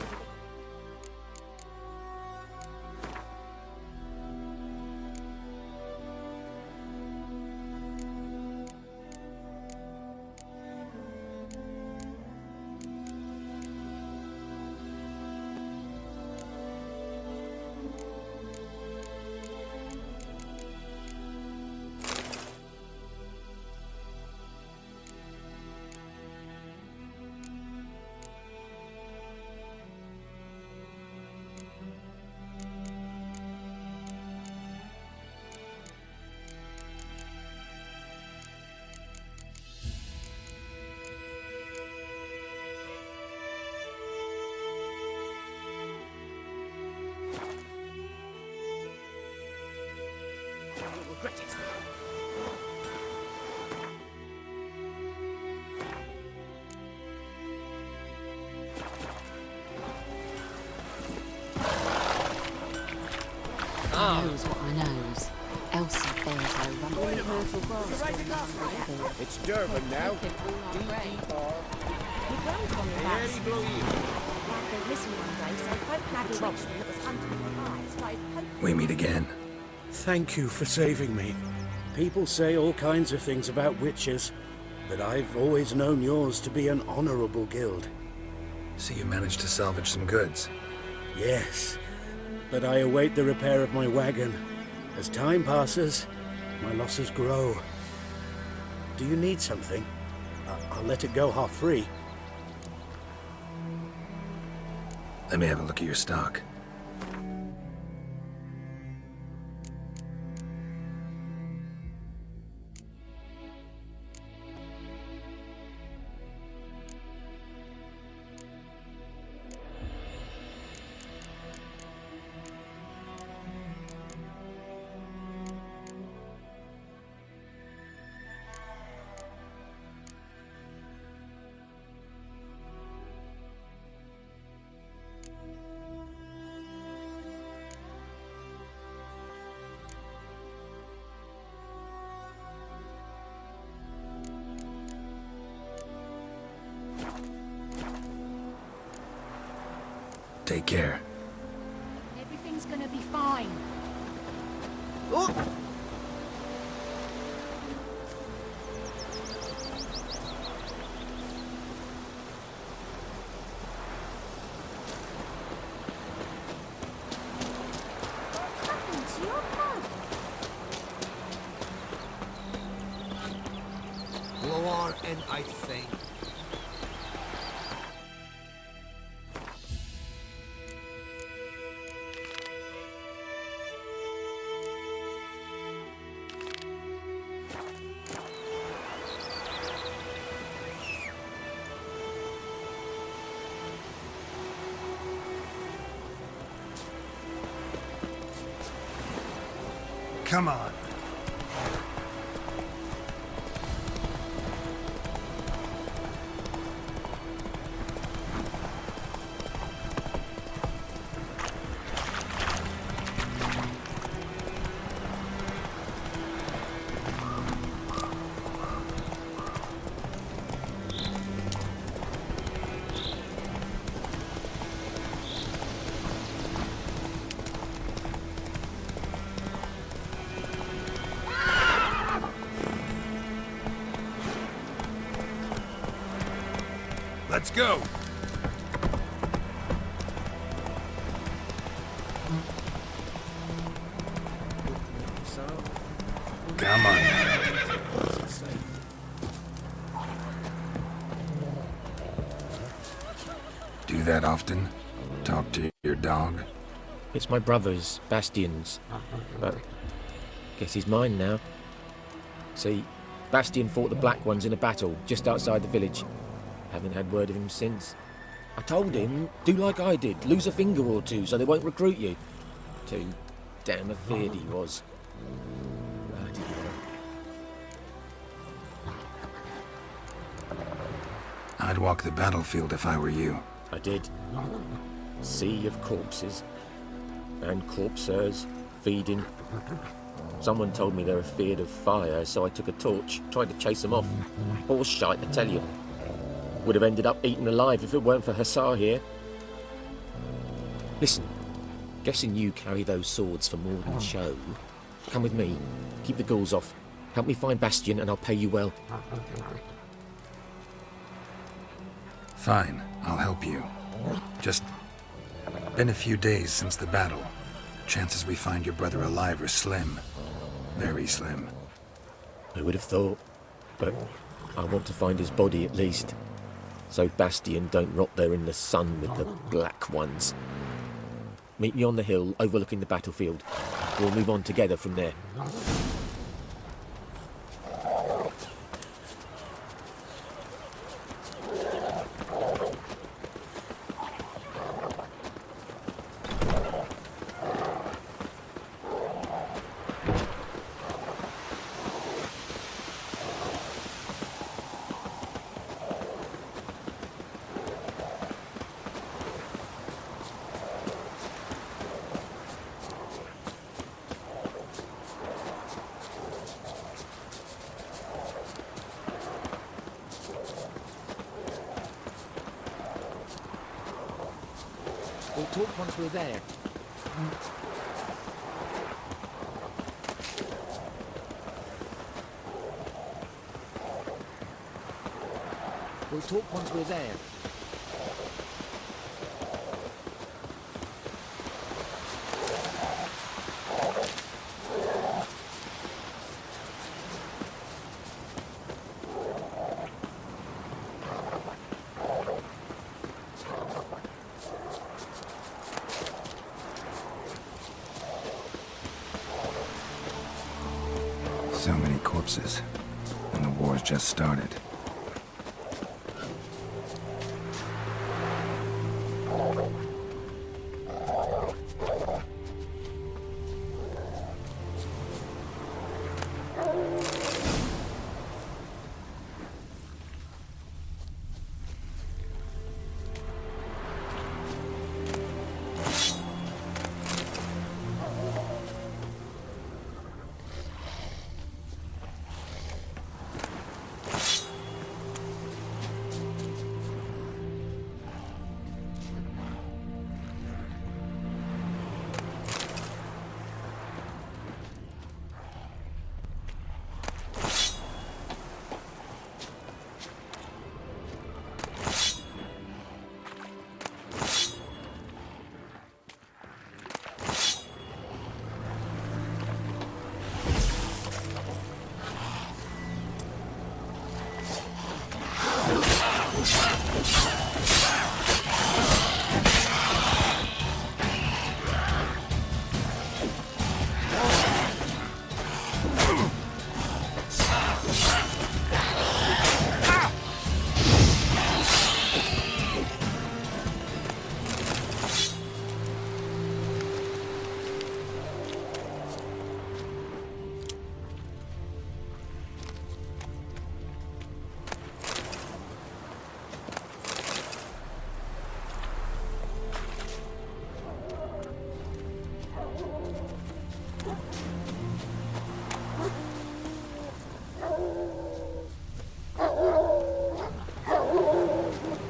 Regret it. I knows what I knows. Elsie bears her rumble. It's Durban now. We meet again. Thank you for saving me. People say all kinds of things about witches, but I've always known yours to be an honorable guild. So you managed to salvage some goods? Yes, but I await the repair of my wagon. As time passes, my losses grow. Do you need something? I'll let it go half-free. Let me have a look at your stock. Take care. Everything's gonna be fine. Oh! Lower and I think. Come on. Let's go! Come on. Do that often? Talk to your dog? It's my brother's, Bastian's, but guess he's mine now. See, Bastian fought the Black Ones in a battle just outside the village. Haven't had word of him since. I told him, do like I did, lose a finger or two so they won't recruit you. Too damn afeard he was. Bloody hell. I'd walk the battlefield if I were you. I did. Sea of corpses. And corpsers, feeding. Someone told me they're afeard of fire, so I took a torch, tried to chase them off. Horse shite, I tell you. Would have ended up eaten alive if it weren't for Hussar here. Listen, guessing you carry those swords for more than show. Come with me, keep the ghouls off. Help me find Bastian and I'll pay you well. Fine, I'll help you. Just been a few days since the battle. Chances we find your brother alive are slim. Very slim. I would have thought, but I want to find his body at least. So Bastian don't rot there in the sun with the Black Ones. Meet me on the hill overlooking the battlefield. We'll move on together from there. We'll talk once we're there. We'll talk once we're there. So many corpses, and the war's just started.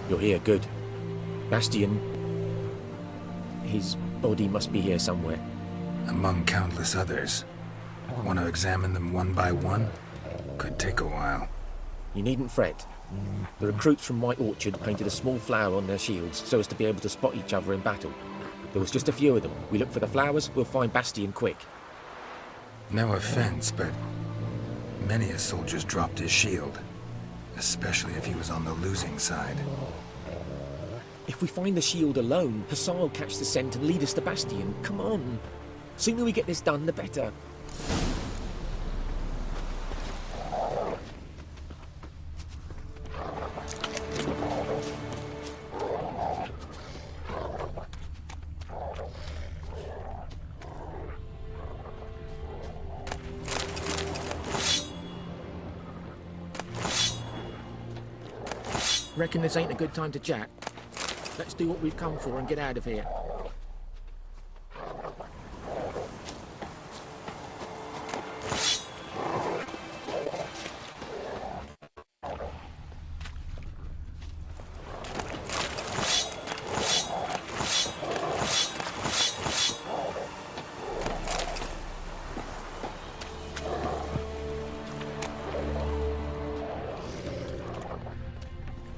You're here, good. Bastian, his body must be here somewhere. Among countless others. Want to examine them one by one? Could take a while. You needn't fret. The recruits from White Orchard painted a small flower on their shields so as to be able to spot each other in battle. There was just a few of them. We look for the flowers, we'll find Bastian quick. No offense, but many a soldier's dropped his shield, especially if he was on the losing side. If we find the shield alone, Hussar will catch the scent and lead us to Bastian. Come on. Sooner we get this done, the better. Reckon this ain't a good time to chat? Let's do what we've come for and get out of here.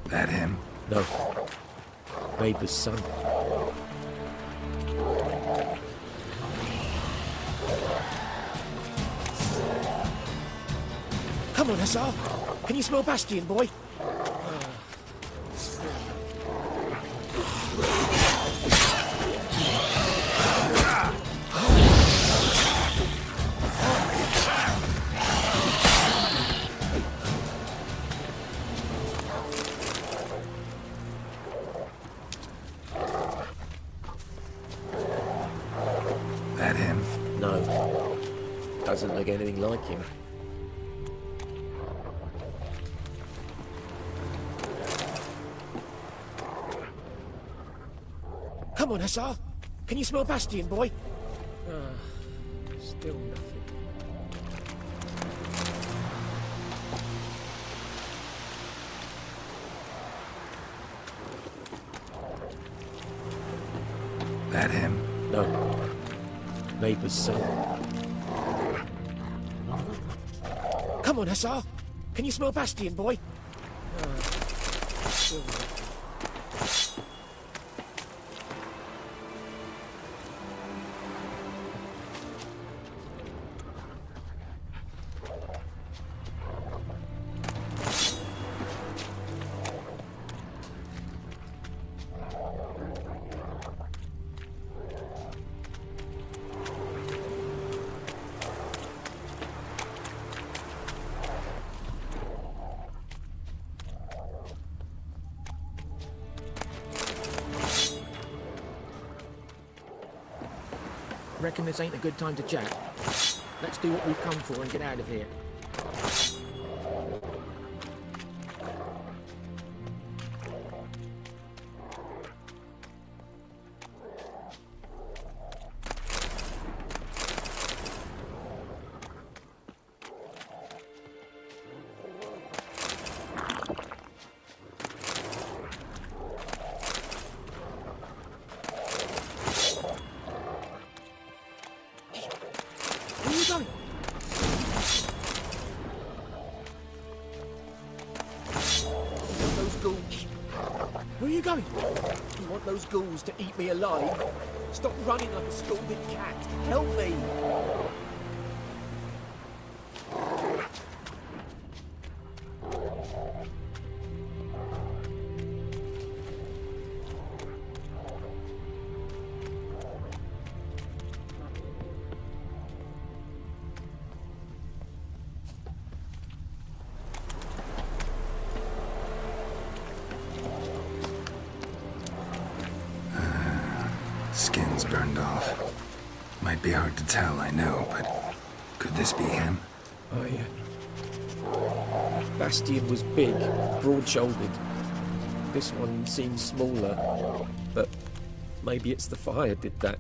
That him? No. Neighbor's son. Come on, Hussar. Can you smell Bastian, boy? That him? No. Doesn't look anything like him. Come on, Hussar. Can you smell Bastian, boy? Still nothing. That him? No. Neighbor's son. Come on, Hussar. Can you smell Bastian, boy? Still nothing. Reckon this ain't a good time to chat? Let's do what we've come for and get out of here. Where are you going? Those ghouls. Where are you going? You want those ghouls to eat me alive? Stop running like a scalded cat. Help me! Skin's burned off. Might be hard to tell, I know, but could this be him? Bastian was big, broad-shouldered. This one seems smaller, but maybe it's the fire did that.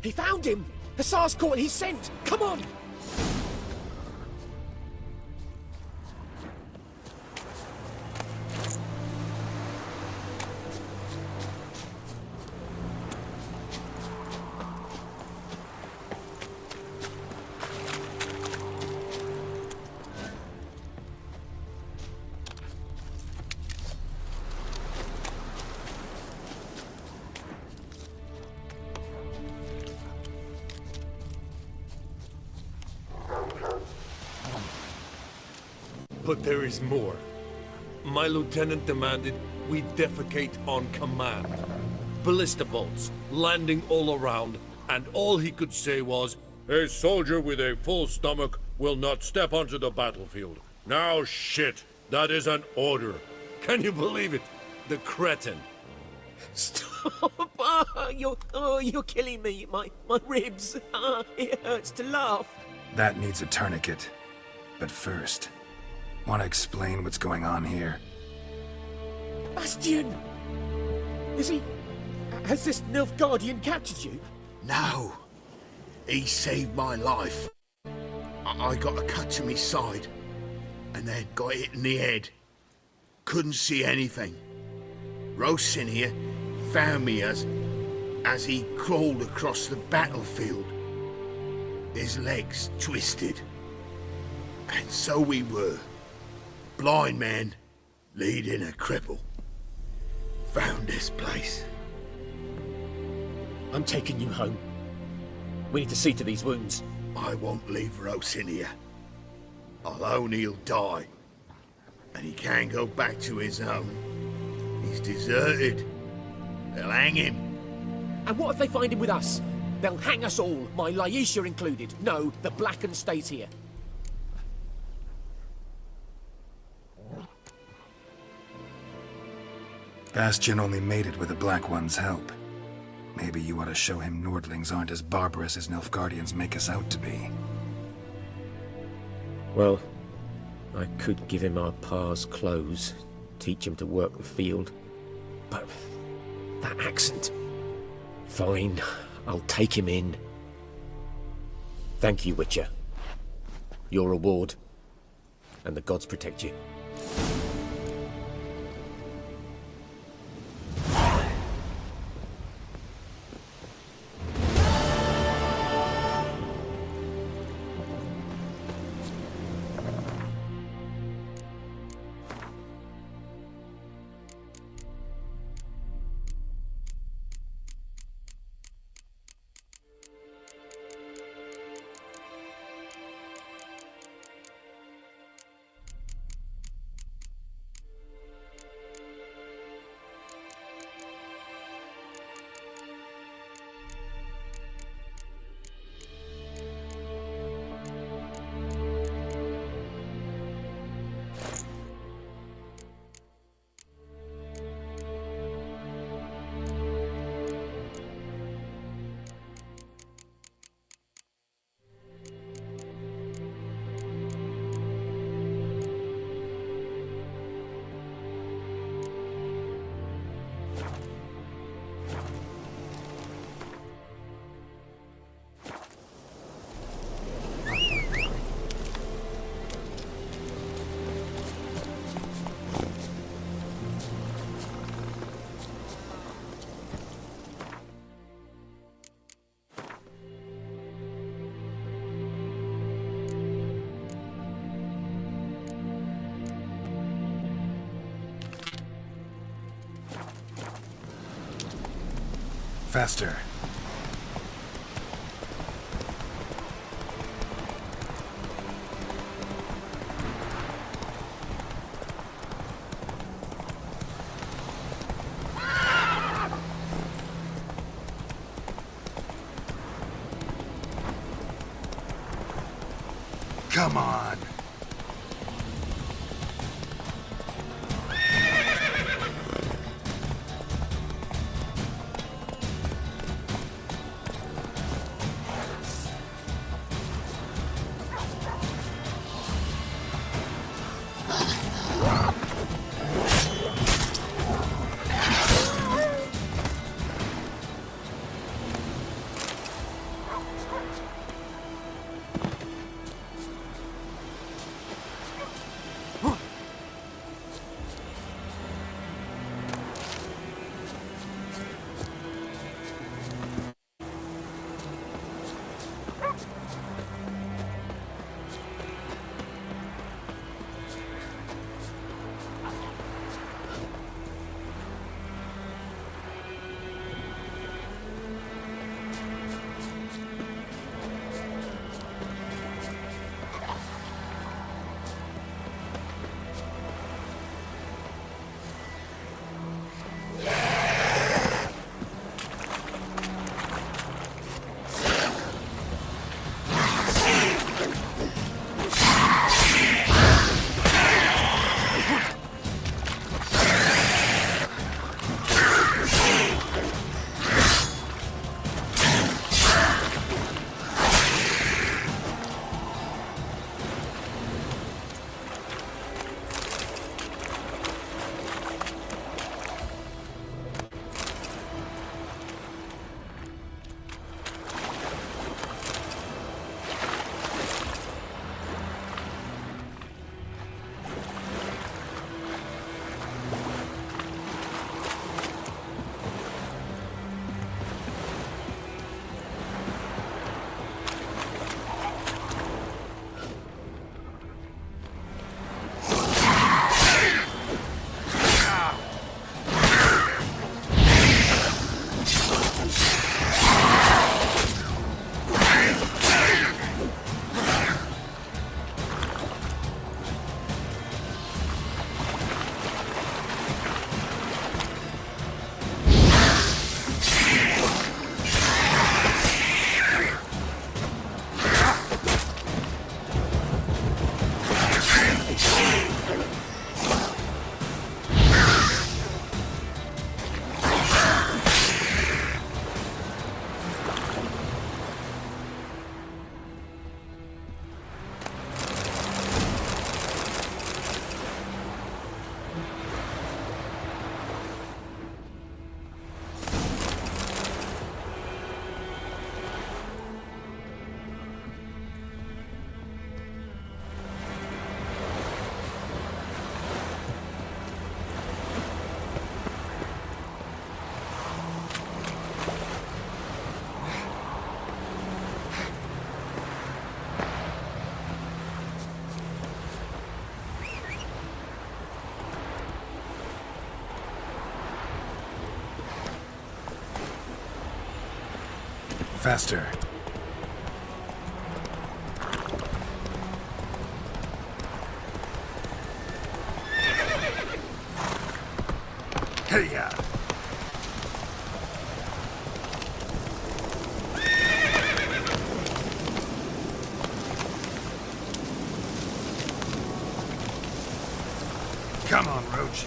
He found him! Hussar's caught his scent! Come on! But there is more. My lieutenant demanded we defecate on command. Ballista bolts, landing all around, and all he could say was, "A soldier with a full stomach will not step onto the battlefield." Now shit, that is an order. Can you believe it? The cretin. Stop! You're killing me. My ribs. It hurts to laugh. That needs a tourniquet. But first, want to explain what's going on here? Bastian! Has this Nilfgaardian captured you? No. He saved my life. I got a cut to my side, and then got hit in the head. Couldn't see anything. Rosin here found me as he crawled across the battlefield. His legs twisted. And so we were. Blind man leading a cripple. Found this place. I'm taking you home. We need to see to these wounds. I won't leave Rosin here. Alone he'll die. And he can't go back to his own. He's deserted. They'll hang him. And what if they find him with us? They'll hang us all, my Laisha included. No, the Blackened stays here. Bastian only made it with the Black One's help. Maybe you ought to show him Nordlings aren't as barbarous as Nilfgaardians make us out to be. Well, I could give him our pa's clothes, teach him to work the field. But that accent... Fine, I'll take him in. Thank you, Witcher. Your reward. And the gods protect you. Faster. Come on. Faster. Hey-ya! Come on, Roach.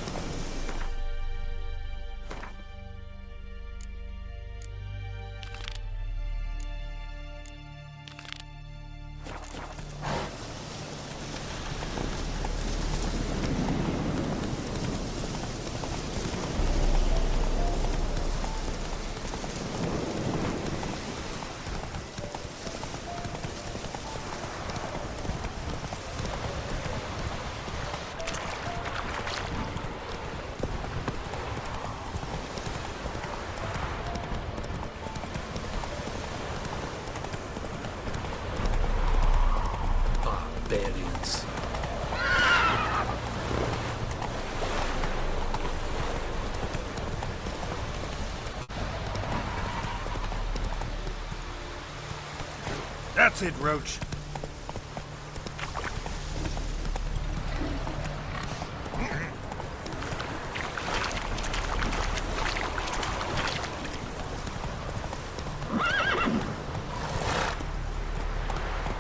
Barbarians. That's it, Roach.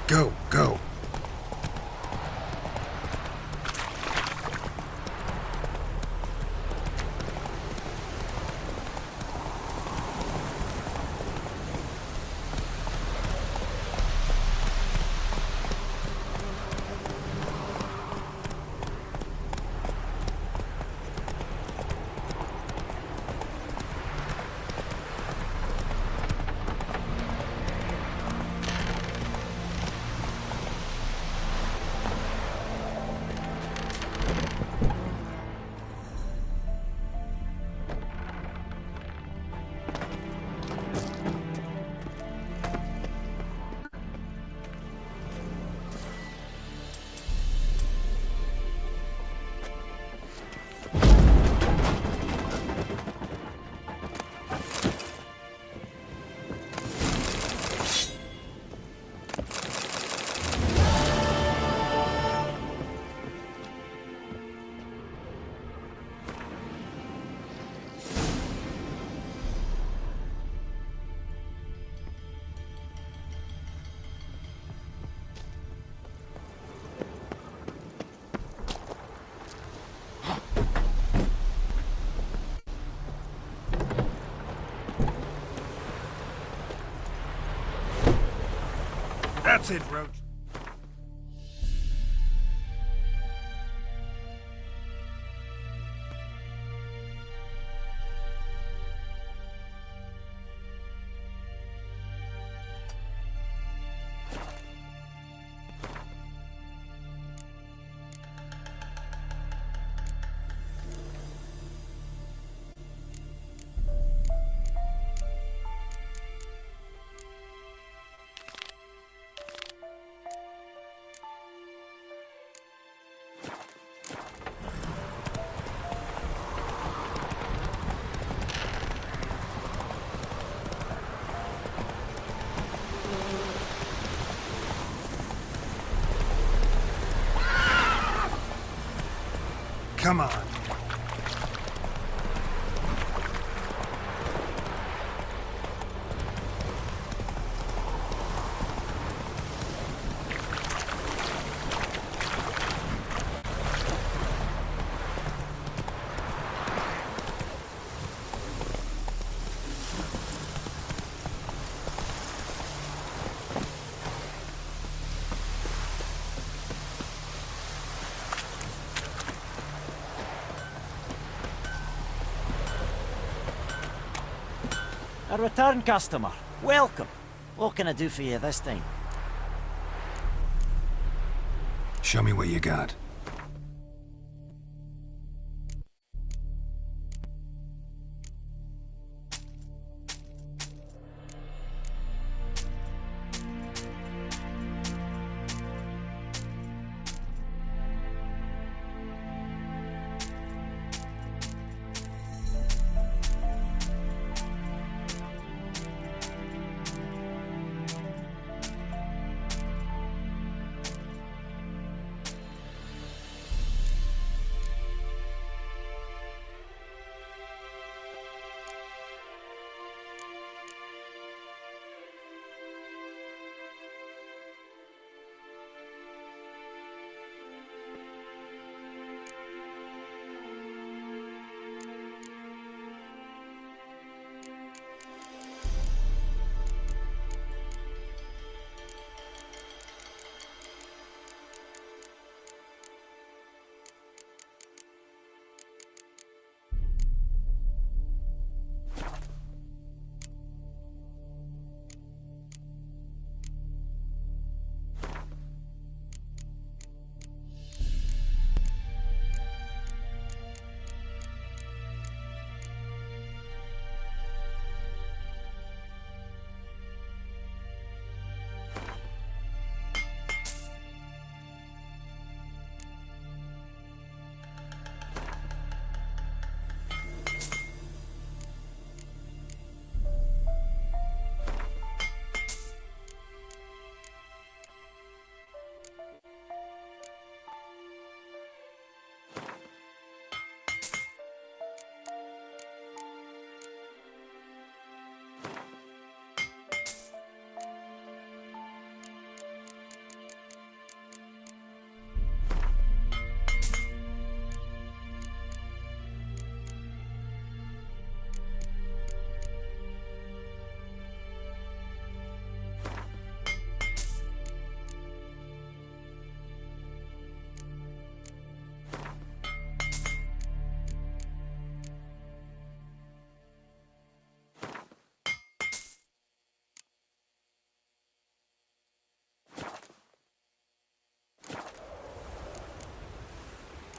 Go, go. That's it, Roach. Come on. A return customer. Welcome. What can I do for you this time? Show me what you got.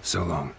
So long.